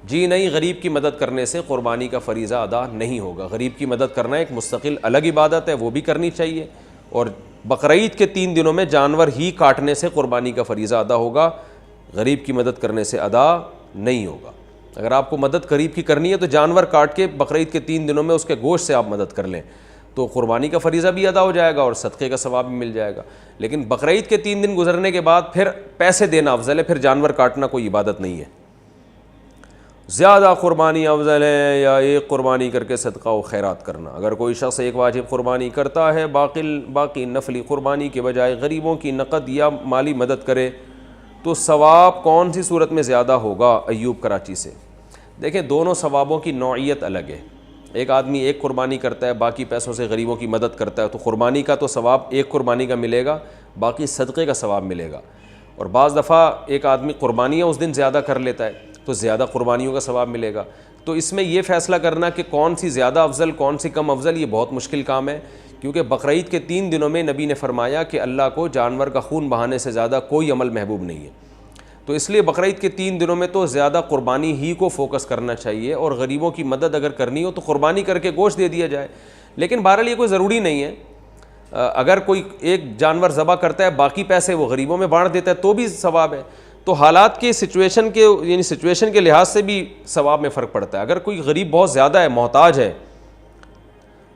جی نہیں، غریب کی مدد کرنے سے قربانی کا فریضہ ادا نہیں ہوگا۔ غریب کی مدد کرنا ایک مستقل الگ عبادت ہے، وہ بھی کرنی چاہیے، اور بقرعید کے 3 دنوں میں جانور ہی کاٹنے سے قربانی کا فریضہ ادا ہوگا، غریب کی مدد کرنے سے ادا نہیں ہوگا۔ اگر آپ کو مدد غریب کی کرنی ہے تو جانور کاٹ کے بقرعید کے 3 دنوں میں اس کے گوشت سے آپ مدد کر لیں، تو قربانی کا فریضہ بھی ادا ہو جائے گا اور صدقے کا ثواب بھی مل جائے گا۔ لیکن بقرعید کے 3 دن گزرنے کے بعد پھر پیسے دینا افضل ہے، پھر جانور کاٹنا کوئی عبادت نہیں ہے۔ زیادہ قربانی افضل ہے یا ایک قربانی کر کے صدقہ و خیرات کرنا؟ اگر کوئی شخص ایک واجب قربانی کرتا ہے، باقی نفلی قربانی کے بجائے غریبوں کی نقد یا مالی مدد کرے تو ثواب کون سی صورت میں زیادہ ہوگا؟ ایوب کراچی سے۔ دیکھیں، دونوں ثوابوں کی نوعیت الگ ہے۔ ایک آدمی ایک قربانی کرتا ہے، باقی پیسوں سے غریبوں کی مدد کرتا ہے، تو قربانی کا تو ثواب ایک قربانی کا ملے گا، باقی صدقے کا ثواب ملے گا۔ اور بعض دفعہ ایک آدمی قربانیاں اس دن زیادہ کر لیتا ہے تو زیادہ قربانیوں کا ثواب ملے گا۔ تو اس میں یہ فیصلہ کرنا کہ کون سی زیادہ افضل کون سی کم افضل یہ بہت مشکل کام ہے، کیونکہ بقرعید کے 3 دنوں میں نبی نے فرمایا کہ اللہ کو جانور کا خون بہانے سے زیادہ کوئی عمل محبوب نہیں ہے، تو اس لیے بقرعید کے 3 دنوں میں تو زیادہ قربانی ہی کو فوکس کرنا چاہیے، اور غریبوں کی مدد اگر کرنی ہو تو قربانی کر کے گوشت دے دیا جائے، لیکن بہرحال یہ کوئی ضروری نہیں ہے، اگر کوئی ایک جانور ذبح کرتا ہے باقی پیسے وہ غریبوں میں بانٹ دیتا ہے تو بھی ثواب ہے، تو حالات کے سچویشن کے لحاظ سے بھی ثواب میں فرق پڑتا ہے۔ اگر کوئی غریب بہت زیادہ ہے، محتاج ہے،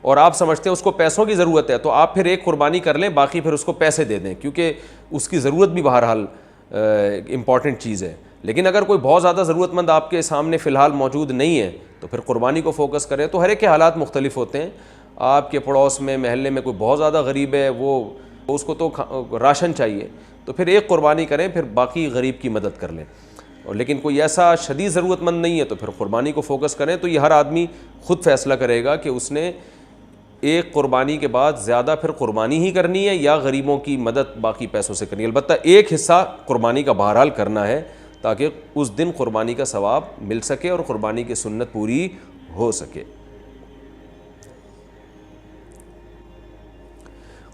اور آپ سمجھتے ہیں اس کو پیسوں کی ضرورت ہے، تو آپ پھر ایک قربانی کر لیں، باقی پھر اس کو پیسے دے دیں، کیونکہ اس کی ضرورت بھی بہرحال امپورٹنٹ چیز ہے۔ لیکن اگر کوئی بہت زیادہ ضرورت مند آپ کے سامنے فی الحال موجود نہیں ہے تو پھر قربانی کو فوکس کریں۔ تو ہر ایک کے حالات مختلف ہوتے ہیں، آپ کے پڑوس میں محلے میں کوئی بہت زیادہ غریب ہے، وہ اس کو تو راشن چاہیے، تو پھر ایک قربانی کریں، پھر باقی غریب کی مدد کر لیں، اور لیکن کوئی ایسا شدید ضرورت مند نہیں ہے تو پھر قربانی کو فوکس کریں۔ تو یہ ہر آدمی خود فیصلہ کرے گا کہ اس نے ایک قربانی کے بعد زیادہ پھر قربانی ہی کرنی ہے یا غریبوں کی مدد باقی پیسوں سے کرنی ہے۔ البتہ ایک حصہ قربانی کا بہرحال کرنا ہے تاکہ اس دن قربانی کا ثواب مل سکے اور قربانی کی سنت پوری ہو سکے۔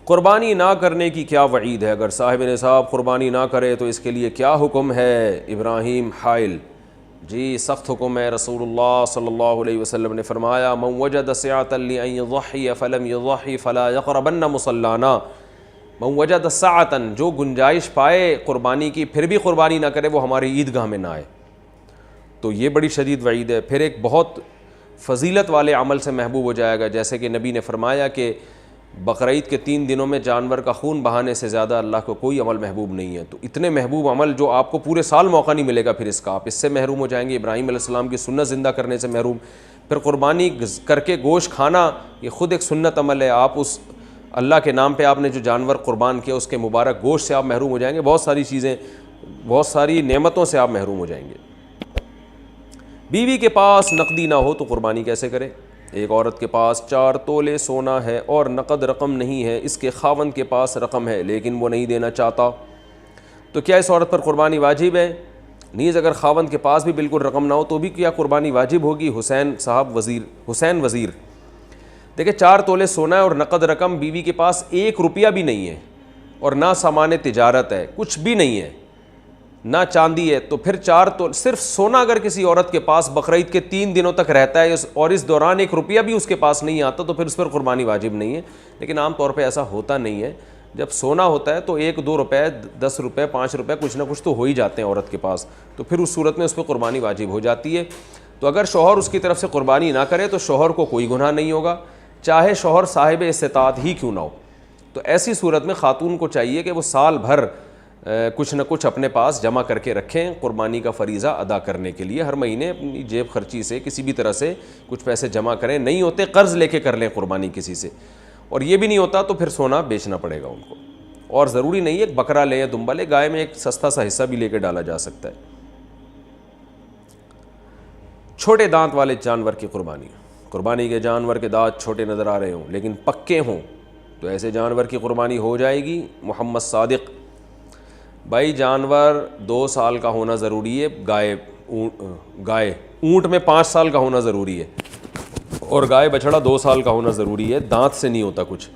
قربانی نہ کرنے کی کیا وعید ہے؟ اگر صاحب نصاب قربانی نہ کرے تو اس کے لیے کیا حکم ہے؟ ابراہیم حائل: جی سخت حکم ہے۔ رسول اللہ صلی اللہ علیہ وسلم نے فرمایا: من وجد سعۃ لأن یضحی فلم یضحی فلا یقربن مصلانا۔ من وجد سعۃ، جو گنجائش پائے قربانی کی پھر بھی قربانی نہ کرے وہ ہماری عیدگاہ میں نہ آئے، تو یہ بڑی شدید وعید ہے۔ پھر ایک بہت فضیلت والے عمل سے محبوب ہو جائے گا، جیسے کہ نبی نے فرمایا کہ بقرعید کے 3 دنوں میں جانور کا خون بہانے سے زیادہ اللہ کو کوئی عمل محبوب نہیں ہے۔ تو اتنے محبوب عمل جو آپ کو پورے سال موقع نہیں ملے گا پھر اس کا، آپ اس سے محروم ہو جائیں گے، ابراہیم علیہ السلام کی سنت زندہ کرنے سے محروم۔ پھر قربانی کر کے گوشت کھانا یہ خود ایک سنت عمل ہے، آپ اس اللہ کے نام پہ آپ نے جو جانور قربان کیا اس کے مبارک گوشت سے آپ محروم ہو جائیں گے، بہت ساری چیزیں، بہت ساری نعمتوں سے آپ محروم ہو جائیں گے۔ بیوی کے پاس نقدی نہ ہو تو قربانی کیسے کرے؟ ایک عورت کے پاس 4 تولے سونا ہے اور نقد رقم نہیں ہے، اس کے خاوند کے پاس رقم ہے لیکن وہ نہیں دینا چاہتا، تو کیا اس عورت پر قربانی واجب ہے؟ نیز اگر خاوند کے پاس بھی بالکل رقم نہ ہو تو بھی کیا قربانی واجب ہوگی؟ حسین وزیر دیکھیں 4 تولے سونا ہے اور نقد رقم، بیوی کے پاس 1 روپیہ بھی نہیں ہے اور نہ سامان تجارت ہے، کچھ بھی نہیں ہے، نہ چاندی ہے، تو پھر 4 تولے صرف سونا اگر کسی عورت کے پاس بقرعید کے 3 دنوں تک رہتا ہے اور اس دوران 1 روپیہ بھی اس کے پاس نہیں آتا تو پھر اس پر قربانی واجب نہیں ہے۔ لیکن عام طور پہ ایسا ہوتا نہیں ہے، جب سونا ہوتا ہے تو 1-2 روپے 10 روپے 5 روپے کچھ نہ کچھ تو ہو ہی جاتے ہیں عورت کے پاس، تو پھر اس صورت میں اس پہ قربانی واجب ہو جاتی ہے۔ تو اگر شوہر اس کی طرف سے قربانی نہ کرے تو شوہر کو کوئی گناہ نہیں ہوگا، چاہے شوہر صاحب استطاعت ہی کیوں نہ ہو۔ تو ایسی صورت میں خاتون کو چاہیے کہ وہ سال بھر کچھ نہ کچھ اپنے پاس جمع کر کے رکھیں قربانی کا فریضہ ادا کرنے کے لیے، ہر مہینے اپنی جیب خرچی سے کسی بھی طرح سے کچھ پیسے جمع کریں، نہیں ہوتے قرض لے کے کر لیں قربانی کسی سے، اور یہ بھی نہیں ہوتا تو پھر سونا بیچنا پڑے گا ان کو، اور ضروری نہیں ہے ایک بکرا لے یا دمبا لے، گائے میں ایک سستا سا حصہ بھی لے کے ڈالا جا سکتا ہے۔ چھوٹے دانت والے جانور کی قربانی کے جانور کے دانت چھوٹے نظر آ رہے ہوں لیکن پکے ہوں تو ایسے جانور کی قربانی ہو جائے گی؟ محمد صادق: بھائی جانور 2 سال کا ہونا ضروری ہے، گائے اونٹ میں 5 سال کا ہونا ضروری ہے، اور گائے بچڑا 2 سال کا ہونا ضروری ہے، دانت سے نہیں ہوتا کچھ،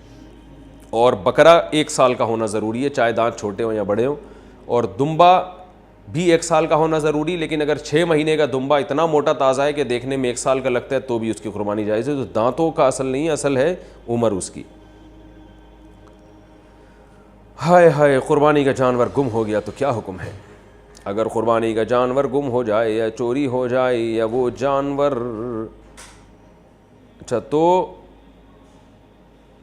اور بکرا 1 سال کا ہونا ضروری ہے چاہے دانت چھوٹے ہوں یا بڑے ہوں، اور دمبا بھی 1 سال کا ہونا ضروری، لیکن اگر 6 مہینے کا دمبا اتنا موٹا تازہ ہے کہ دیکھنے میں 1 سال کا لگتا ہے تو بھی اس کی قربانی جائز ہے۔ تو دانتوں کا اصل نہیں ہے، اصل ہے عمر اس کی۔ ہائے قربانی کا جانور گم ہو گیا تو کیا حکم ہے؟ اگر قربانی کا جانور گم ہو جائے یا چوری ہو جائے یا وہ جانور تو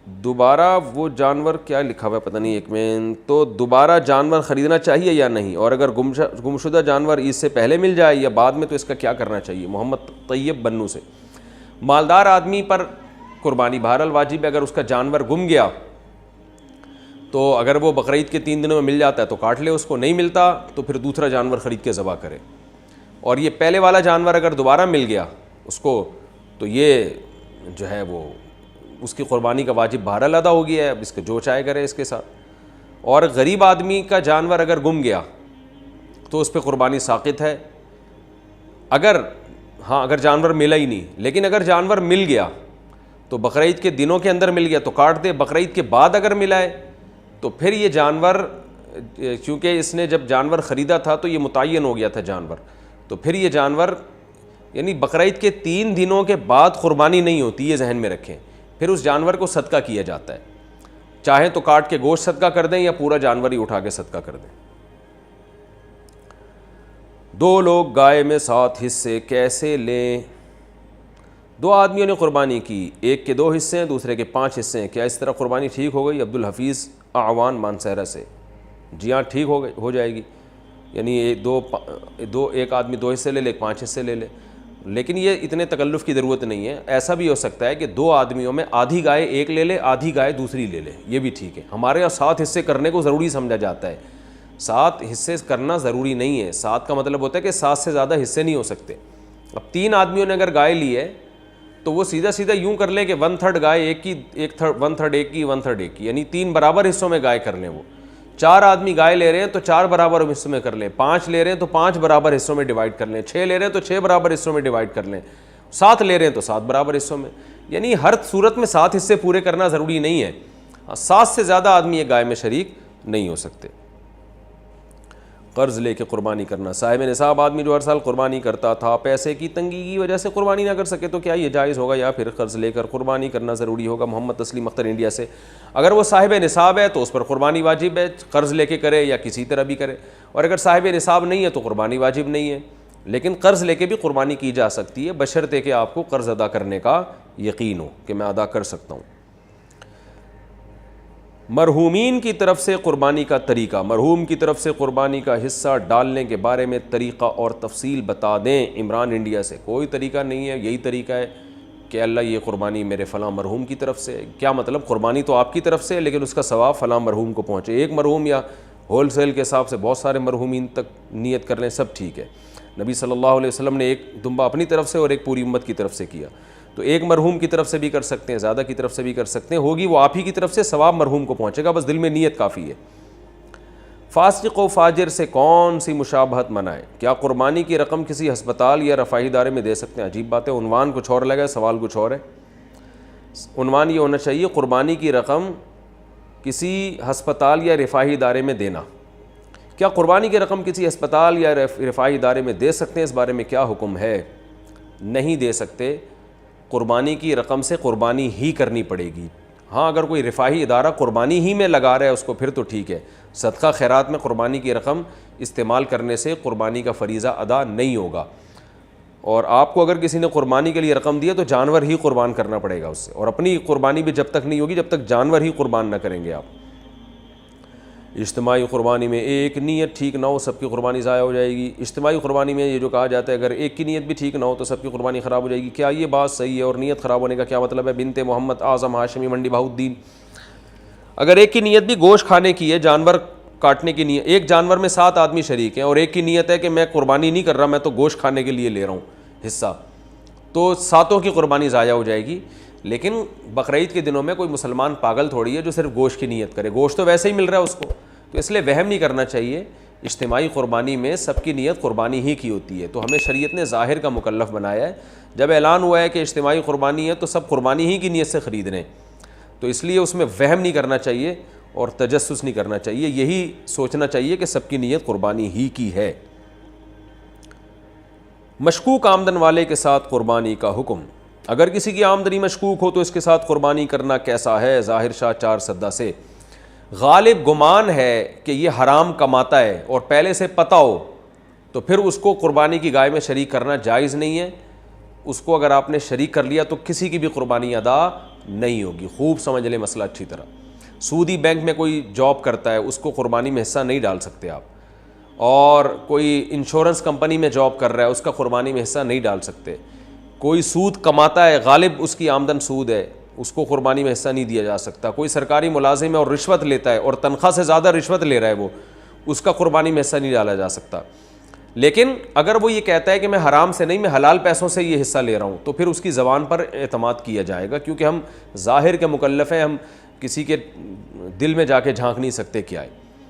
دوبارہ وہ جانور کیا لکھا ہوا ہے پتہ نہیں، ایک میں تو دوبارہ جانور خریدنا چاہیے یا نہیں؟ اور اگر گمشدہ جانور عید سے پہلے مل جائے یا بعد میں تو اس کا کیا کرنا چاہیے؟ محمد طیب بنو سے: مالدار آدمی پر قربانی بہرحال واجب ہے، اگر اس کا جانور گم گیا تو اگر وہ بقرعید کے 3 دنوں میں مل جاتا ہے تو کاٹ لے، اس کو نہیں ملتا تو پھر دوسرا جانور خرید کے ذبح کرے، اور یہ پہلے والا جانور اگر دوبارہ مل گیا اس کو تو یہ جو ہے وہ اس کی قربانی کا واجب بہرحال ادا ہو گیا ہے، اب اس کے جو چاہے کرے اس کے ساتھ۔ اور غریب آدمی کا جانور اگر گم گیا تو اس پہ قربانی ساقط ہے۔ اگر ہاں اگر جانور ملا ہی نہیں، لیکن اگر جانور مل گیا تو بقرعید کے دنوں کے اندر مل گیا تو کاٹ دے، بقرعید کے بعد اگر ملا ہے تو پھر یہ جانور، چونکہ اس نے جب جانور خریدا تھا تو یہ متعین ہو گیا تھا جانور، تو پھر یہ جانور یعنی بقرعید کے 3 دنوں کے بعد قربانی نہیں ہوتی، یہ ذہن میں رکھیں، پھر اس جانور کو صدقہ کیا جاتا ہے، چاہیں تو کاٹ کے گوشت صدقہ کر دیں یا پورا جانور ہی اٹھا کے صدقہ کر دیں۔ 2 لوگ گائے میں 7 حصے کیسے لیں؟ 2 آدمیوں نے قربانی کی، ایک کے 2 حصے ہیں، دوسرے کے 5 حصے ہیں، کیا اس طرح قربانی ٹھیک ہو گئی؟ عبدالحفیظ اعوان مانسہرہ سے۔ جی ہاں ٹھیک ہو جائے گی، یعنی ایک آدمی 2 حصے لے لے، 5 حصے لے لے، لیکن یہ اتنے تکلف کی ضرورت نہیں ہے۔ ایسا بھی ہو سکتا ہے کہ 2 آدمیوں میں آدھی گائے ایک لے لے، آدھی گائے دوسری لے لے، یہ بھی ٹھیک ہے۔ ہمارے یہاں 7 حصے کرنے کو ضروری سمجھا جاتا ہے، 7 حصے کرنا ضروری نہیں ہے، 7 کا مطلب ہوتا ہے کہ 7 سے زیادہ حصے نہیں ہو سکتے۔ اب 3 آدمیوں نے اگر گائے لی ہے تو وہ سیدھا یوں کر لیں کہ 1/3 گائے ایک کی، 1/3 ایک کی، 1/3 ایک کی، یعنی 3 برابر حصوں میں گائے کر لیں۔ وہ 4 آدمی گائے لے رہے ہیں تو 4 برابر حصوں میں کر لیں، 5 لے رہے ہیں تو 5 برابر حصوں میں ڈیوائڈ کر لیں، 6 لے رہے ہیں تو 6 برابر حصوں میں ڈیوائڈ کر لیں، 7 لے رہے ہیں تو 7 برابر حصوں میں، یعنی ہر صورت میں 7 حصے پورے کرنا ضروری نہیں ہے، 7 سے زیادہ آدمی ایک گائے میں شریک نہیں ہو سکتے۔ قرض لے کے قربانی کرنا، صاحب نصاب آدمی جو ہر سال قربانی کرتا تھا پیسے کی تنگی کی وجہ سے قربانی نہ کر سکے تو کیا یہ جائز ہوگا یا پھر قرض لے کر قربانی کرنا ضروری ہوگا؟ محمد تسلیم اختر انڈیا سے۔ اگر وہ صاحب نصاب ہے تو اس پر قربانی واجب ہے، قرض لے کے کرے یا کسی طرح بھی کرے، اور اگر صاحب نصاب نہیں ہے تو قربانی واجب نہیں ہے، لیکن قرض لے کے بھی قربانی کی جا سکتی ہے بشرطے کہ آپ کو قرض ادا کرنے کا یقین ہو کہ میں ادا کر سکتا ہوں۔ مرحومین کی طرف سے قربانی کا طریقہ، مرحوم کی طرف سے قربانی کا حصہ ڈالنے کے بارے میں طریقہ اور تفصیل بتا دیں۔ عمران انڈیا سے۔ کوئی طریقہ نہیں ہے، یہی طریقہ ہے کہ اللہ یہ قربانی میرے فلاں مرحوم کی طرف سے، کیا مطلب قربانی تو آپ کی طرف سے لیکن اس کا ثواب فلاں مرحوم کو پہنچے، ایک مرحوم یا ہول سیل کے حساب سے بہت سارے مرحومین تک نیت کر لیں، سب ٹھیک ہے۔ نبی صلی اللہ علیہ وسلم نے ایک دمبا اپنی طرف سے اور ایک پوری امت کی طرف سے کیا، تو ایک مرحوم کی طرف سے بھی کر سکتے ہیں، زیادہ کی طرف سے بھی کر سکتے ہیں، ہوگی وہ آپ ہی کی طرف سے، ثواب مرحوم کو پہنچے گا، بس دل میں نیت کافی ہے۔ فاسق و فاجر سے کون سی مشابہت منائے؟ کیا قربانی کی رقم کسی ہسپتال یا رفاہی ادارے میں دے سکتے ہیں؟ عجیب بات ہے، عنوان کچھ اور لگا ہے، سوال کچھ اور ہے۔ عنوان یہ ہونا چاہیے قربانی کی رقم کسی ہسپتال یا رفاہی ادارے میں دینا۔ کیا قربانی کی رقم کسی ہسپتال یا رفاہی ادارے میں دے سکتے ہیں؟ اس بارے میں کیا حکم ہے؟ نہیں دے سکتے، قربانی کی رقم سے قربانی ہی کرنی پڑے گی۔ ہاں اگر کوئی رفاہی ادارہ قربانی ہی میں لگا رہا ہے اس کو پھر تو ٹھیک ہے، صدقہ خیرات میں قربانی کی رقم استعمال کرنے سے قربانی کا فریضہ ادا نہیں ہوگا، اور آپ کو اگر کسی نے قربانی کے لیے رقم دی ہے تو جانور ہی قربان کرنا پڑے گا اس سے، اور اپنی قربانی بھی جب تک نہیں ہوگی جب تک جانور ہی قربان نہ کریں گے آپ۔ اجتماعی قربانی میں ایک نیت ٹھیک نہ ہو سب کی قربانی ضائع ہو جائے گی۔ اجتماعی قربانی میں یہ جو کہا جاتا ہے اگر ایک کی نیت بھی ٹھیک نہ ہو تو سب کی قربانی خراب ہو جائے گی، کیا یہ بات صحیح ہے اور نیت خراب ہونے کا کیا مطلب ہے؟ بنت محمد اعظم ہاشمی منڈی بہاؤالدین۔ اگر ایک کی نیت بھی گوشت کھانے کی ہے، جانور کاٹنے کی نیت، ایک جانور میں 7 آدمی شریک ہیں اور ایک کی نیت ہے کہ میں قربانی نہیں کر رہا، میں تو گوشت کھانے کے لیے لے رہا ہوں حصہ، تو 7 کی قربانی ضائع ہو جائے گی۔ لیکن بقرعید کے دنوں میں کوئی مسلمان پاگل تھوڑی ہے جو صرف گوشت کی نیت کرے، گوشت تو ویسے ہی مل رہا ہے اس کو، تو اس لیے وہم نہیں کرنا چاہیے۔ اجتماعی قربانی میں سب کی نیت قربانی ہی کی ہوتی ہے، تو ہمیں شریعت نے ظاہر کا مکلف بنایا ہے۔ جب اعلان ہوا ہے کہ اجتماعی قربانی ہے تو سب قربانی ہی کی نیت سے خرید رہے ہیں، تو اس لیے اس میں وہم نہیں کرنا چاہیے اور تجسس نہیں کرنا چاہیے، یہی سوچنا چاہیے کہ سب کی نیت قربانی ہی کی ہے۔ مشکوک آمدن والے کے ساتھ قربانی کا حکم، اگر کسی کی آمدنی مشکوک ہو تو اس کے ساتھ قربانی کرنا کیسا ہے؟ ظاہر شاہ 4 سدہ سے۔ غالب گمان ہے کہ یہ حرام کماتا ہے اور پہلے سے پتہ ہو تو پھر اس کو قربانی کی گائے میں شریک کرنا جائز نہیں ہے، اس کو اگر آپ نے شریک کر لیا تو کسی کی بھی قربانی ادا نہیں ہوگی۔ خوب سمجھ لیں مسئلہ اچھی طرح۔ سودی بینک میں کوئی جاب کرتا ہے اس کو قربانی میں حصہ نہیں ڈال سکتے آپ، اور کوئی انشورنس کمپنی میں جاب کر رہا ہے اس کا قربانی میں حصہ نہیں ڈال سکتے۔ کوئی سود کماتا ہے، غالب اس کی آمدن سود ہے، اس کو قربانی میں حصہ نہیں دیا جا سکتا۔ کوئی سرکاری ملازم ہے اور رشوت لیتا ہے اور تنخواہ سے زیادہ رشوت لے رہا ہے وہ، اس کا قربانی میں حصہ نہیں ڈالا جا سکتا۔ لیکن اگر وہ یہ کہتا ہے کہ میں حرام سے نہیں، میں حلال پیسوں سے یہ حصہ لے رہا ہوں، تو پھر اس کی زبان پر اعتماد کیا جائے گا، کیونکہ ہم ظاہر کے مکلف ہیں، ہم کسی کے دل میں جا کے جھانک نہیں سکتے کیا ہے۔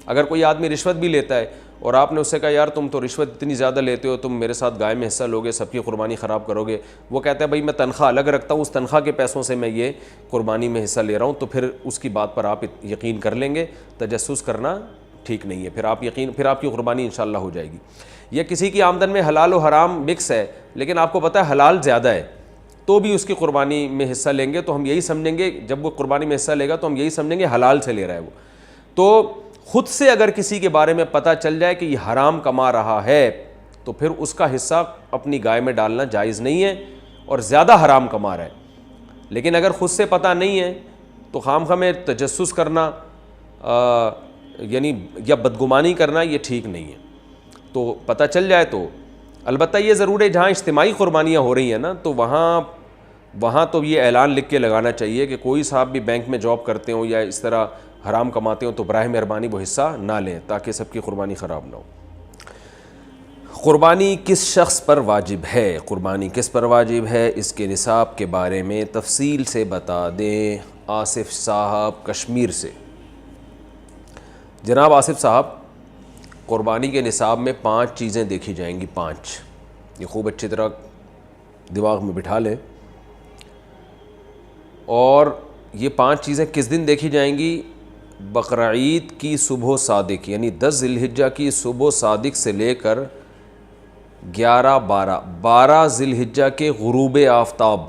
اگر کوئی آدمی رشوت بھی لیتا ہے اور آپ نے اس سے کہا یار تم تو رشوت اتنی زیادہ لیتے ہو, تم میرے ساتھ گائے میں حصہ لوگے, سب کی قربانی خراب کرو گے, وہ کہتا ہے بھائی میں تنخواہ الگ رکھتا ہوں, اس تنخواہ کے پیسوں سے میں یہ قربانی میں حصہ لے رہا ہوں, تو پھر اس کی بات پر آپ یقین کر لیں گے. تجسس کرنا ٹھیک نہیں ہے, پھر آپ کی قربانی انشاءاللہ ہو جائے گی. یا کسی کی آمدن میں حلال و حرام مکس ہے, لیکن آپ کو پتہ ہے حلال زیادہ ہے, تو بھی اس کی قربانی میں حصہ لیں گے, تو ہم یہی سمجھیں گے, جب وہ قربانی میں حصہ لے گا تو ہم یہی سمجھیں گے حلال سے لے رہا ہے وہ. تو خود سے اگر کسی کے بارے میں پتہ چل جائے کہ یہ حرام کما رہا ہے, تو پھر اس کا حصہ اپنی گائے میں ڈالنا جائز نہیں ہے, اور زیادہ حرام کما رہا ہے. لیکن اگر خود سے پتہ نہیں ہے تو خواہ میں تجسس کرنا یعنی یا بدگمانی کرنا یہ ٹھیک نہیں ہے. تو پتہ چل جائے تو البتہ یہ ضرور ہے جہاں اجتماعی قربانیاں ہو رہی ہیں نا, تو وہاں تو یہ اعلان لکھ کے لگانا چاہیے کہ کوئی صاحب بھی بینک میں جاب کرتے ہوں یا اس طرح حرام کماتے ہوں تو براہ مہربانی وہ حصہ نہ لیں, تاکہ سب کی قربانی خراب نہ ہو. قربانی کس شخص پر واجب ہے؟ قربانی کس پر واجب ہے, اس کے نصاب کے بارے میں تفصیل سے بتا دیں. آصف صاحب کشمیر سے. جناب آصف صاحب, قربانی کے نصاب میں 5 چیزیں دیکھی جائیں گی. 5, یہ خوب اچھی طرح دماغ میں بٹھا لیں. اور یہ 5 چیزیں کس دن دیکھی جائیں گی؟ بقرعید کی صبح صادق, یعنی 10 ذی الحجہ کی صبح صادق سے لے کر 12 ذی الحجہ کے غروب آفتاب,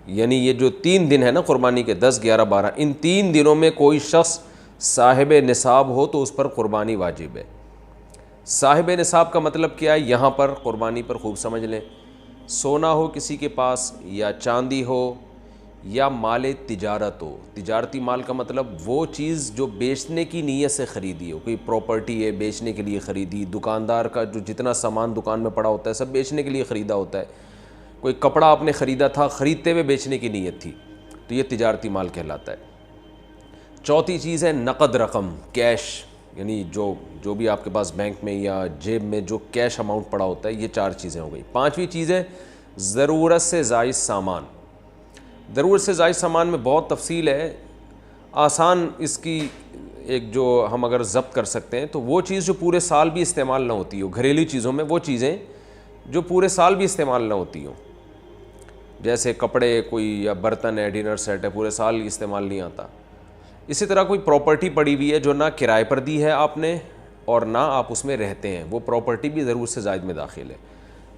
یعنی یہ جو 3 دن ہے نا قربانی کے, 10, 11, 12, ان 3 دنوں میں کوئی شخص صاحب نصاب ہو تو اس پر قربانی واجب ہے. صاحب نصاب کا مطلب کیا ہے یہاں پر قربانی پر خوب سمجھ لیں. سونا ہو کسی کے پاس, یا چاندی ہو, یا مال تجارت ہو. تجارتی مال کا مطلب وہ چیز جو بیچنے کی نیت سے خریدی ہو, کوئی پراپرٹی ہے بیچنے کے لیے خریدی, دکاندار کا جو جتنا سامان دکان میں پڑا ہوتا ہے سب بیچنے کے لیے خریدا ہوتا ہے, کوئی کپڑا آپ نے خریدا تھا, خریدتے ہوئے بیچنے کی نیت تھی, تو یہ تجارتی مال کہلاتا ہے. چوتھی چیز ہے نقد رقم, کیش, یعنی جو بھی آپ کے پاس بینک میں یا جیب میں جو کیش اماؤنٹ پڑا ہوتا ہے. یہ 4 چیزیں ہو گئی. 5ویں چیز ہے ضرورت سے زائد سامان. ضرورت سے زائد سامان میں بہت تفصیل ہے, آسان اس کی ایک جو ہم اگر ضبط کر سکتے ہیں تو وہ چیز جو پورے سال بھی استعمال نہ ہوتی ہو. گھریلو چیزوں میں وہ چیزیں جو پورے سال بھی استعمال نہ ہوتی ہوں, جیسے کپڑے کوئی, یا برتن ہے, ڈنر سیٹ ہے, پورے سال استعمال نہیں آتا. اسی طرح کوئی پراپرٹی پڑی ہوئی ہے جو نہ کرائے پر دی ہے آپ نے اور نہ آپ اس میں رہتے ہیں, وہ پراپرٹی بھی ضرورت سے زائد میں داخل ہے.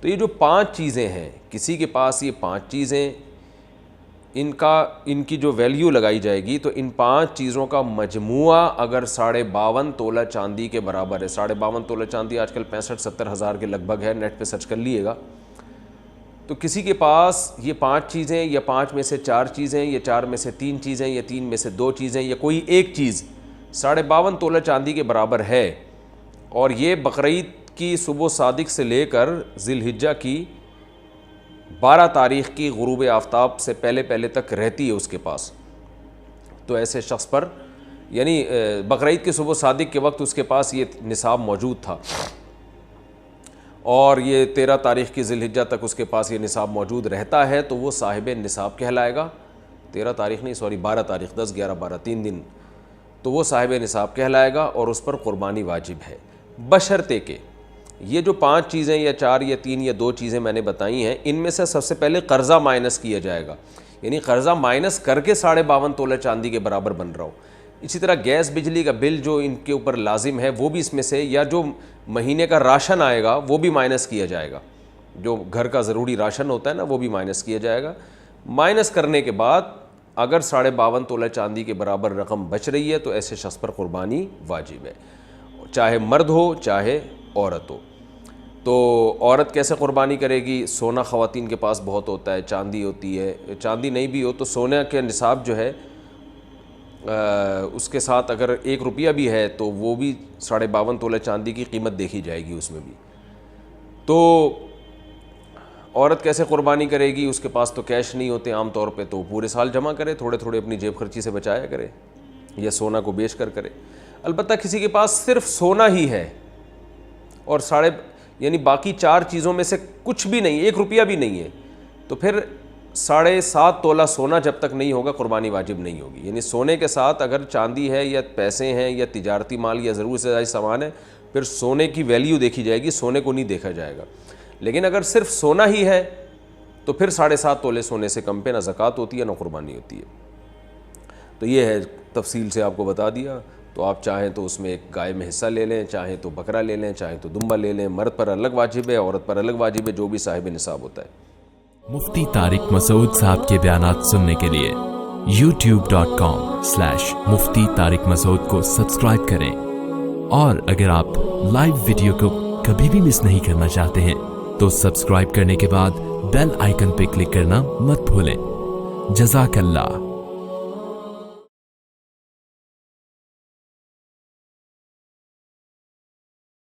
تو یہ جو 5 چیزیں ہیں, کسی کے پاس یہ 5 چیزیں, ان کی جو ویلیو لگائی جائے گی تو ان 5 چیزوں کا مجموعہ اگر 52.5 تولہ چاندی کے برابر ہے. 52.5 تولہ چاندی آج کل 65-70 ہزار کے لگ بھگ ہے, نیٹ پہ سرچ کر لیے گا. تو کسی کے پاس یہ 5 چیزیں, یا 5 میں سے 4 چیزیں, یا 4 میں سے 3 چیزیں, یا 3 میں سے 2 چیزیں, یا کوئی ایک چیز 52.5 تولہ چاندی کے برابر ہے, اور یہ بقرعید کی صبح صادق سے لے کر ذی الحجہ کی 12 تاریخ کی غروب آفتاب سے پہلے تک رہتی ہے اس کے پاس, تو ایسے شخص پر, یعنی بقرعید کی صبح صادق کے وقت اس کے پاس یہ نصاب موجود تھا, اور یہ 13 تاریخ کی ذی الحجہ تک اس کے پاس یہ نصاب موجود رہتا ہے, تو وہ صاحب نصاب کہلائے گا. 13 تاریخ نہیں, 12 تاریخ, 10, 11, 12, 3 دن, تو وہ صاحب نصاب کہلائے گا, اور اس پر قربانی واجب ہے. بشرطے کہ یہ جو 5 چیزیں یا 4 یا 3 یا 2 چیزیں میں نے بتائی ہیں, ان میں سے سب سے پہلے قرضہ مائنس کیا جائے گا, یعنی قرضہ مائنس کر کے 52.5 تولہ چاندی کے برابر بن رہا ہو. اسی طرح گیس بجلی کا بل جو ان کے اوپر لازم ہے وہ بھی اس میں سے, یا جو مہینے کا راشن آئے گا وہ بھی مائنس کیا جائے گا, جو گھر کا ضروری راشن ہوتا ہے نا وہ بھی مائنس کیا جائے گا. مائنس کرنے کے بعد اگر 52.5 تولہ چاندی کے برابر رقم بچ رہی ہے تو ایسے شخص پر قربانی واجب ہے, چاہے مرد ہو چاہے عورت ہو. تو عورت کیسے قربانی کرے گی؟ سونا خواتین کے پاس بہت ہوتا ہے, چاندی ہوتی ہے, چاندی نہیں بھی ہو تو سونے کے نصاب جو ہے اس کے ساتھ اگر 1 روپیہ بھی ہے تو وہ بھی 52.5 تولہ چاندی کی قیمت دیکھی جائے گی اس میں بھی. تو عورت کیسے قربانی کرے گی؟ اس کے پاس تو کیش نہیں ہوتے عام طور پہ, تو پورے سال جمع کرے, تھوڑے تھوڑے اپنی جیب خرچی سے بچایا کرے, یا سونا کو بیچ کر کرے. البتہ کسی کے پاس صرف سونا ہی ہے اور یعنی باقی 4 چیزوں میں سے کچھ بھی نہیں, 1 روپیہ بھی نہیں ہے, تو پھر 7.5 تولہ سونا جب تک نہیں ہوگا قربانی واجب نہیں ہوگی. یعنی سونے کے ساتھ اگر چاندی ہے یا پیسے ہیں یا تجارتی مال یا ضرورت سے زائد سامان ہے پھر سونے کی ویلیو دیکھی جائے گی, سونے کو نہیں دیکھا جائے گا. لیکن اگر صرف سونا ہی ہے تو پھر 7.5 تولے سونے سے کم پہ نہ زکوٰۃ ہوتی ہے نہ قربانی ہوتی ہے. تو یہ ہے, تفصیل سے آپ کو بتا دیا. تو آپ چاہیں تو اس میں ایک گائے میں حصہ لے لیں, چاہیں تو بکرا لے لیں, چاہیں تو دمبا لے لیں. مرد پر الگ واجب ہے, عورت پر الگ واجب ہے, جو بھی صاحب نصاب ہوتا ہے. مفتی طارق مسعود صاحب کے بیانات سننے کے لیے youtube.com/مفتی طارق مسعود کو سبسکرائب کریں, اور اگر آپ لائیو ویڈیو کو کبھی بھی مس نہیں کرنا چاہتے ہیں تو سبسکرائب کرنے کے بعد بیل آئیکن پہ کلک کرنا مت بھولیں. جزاک اللہ.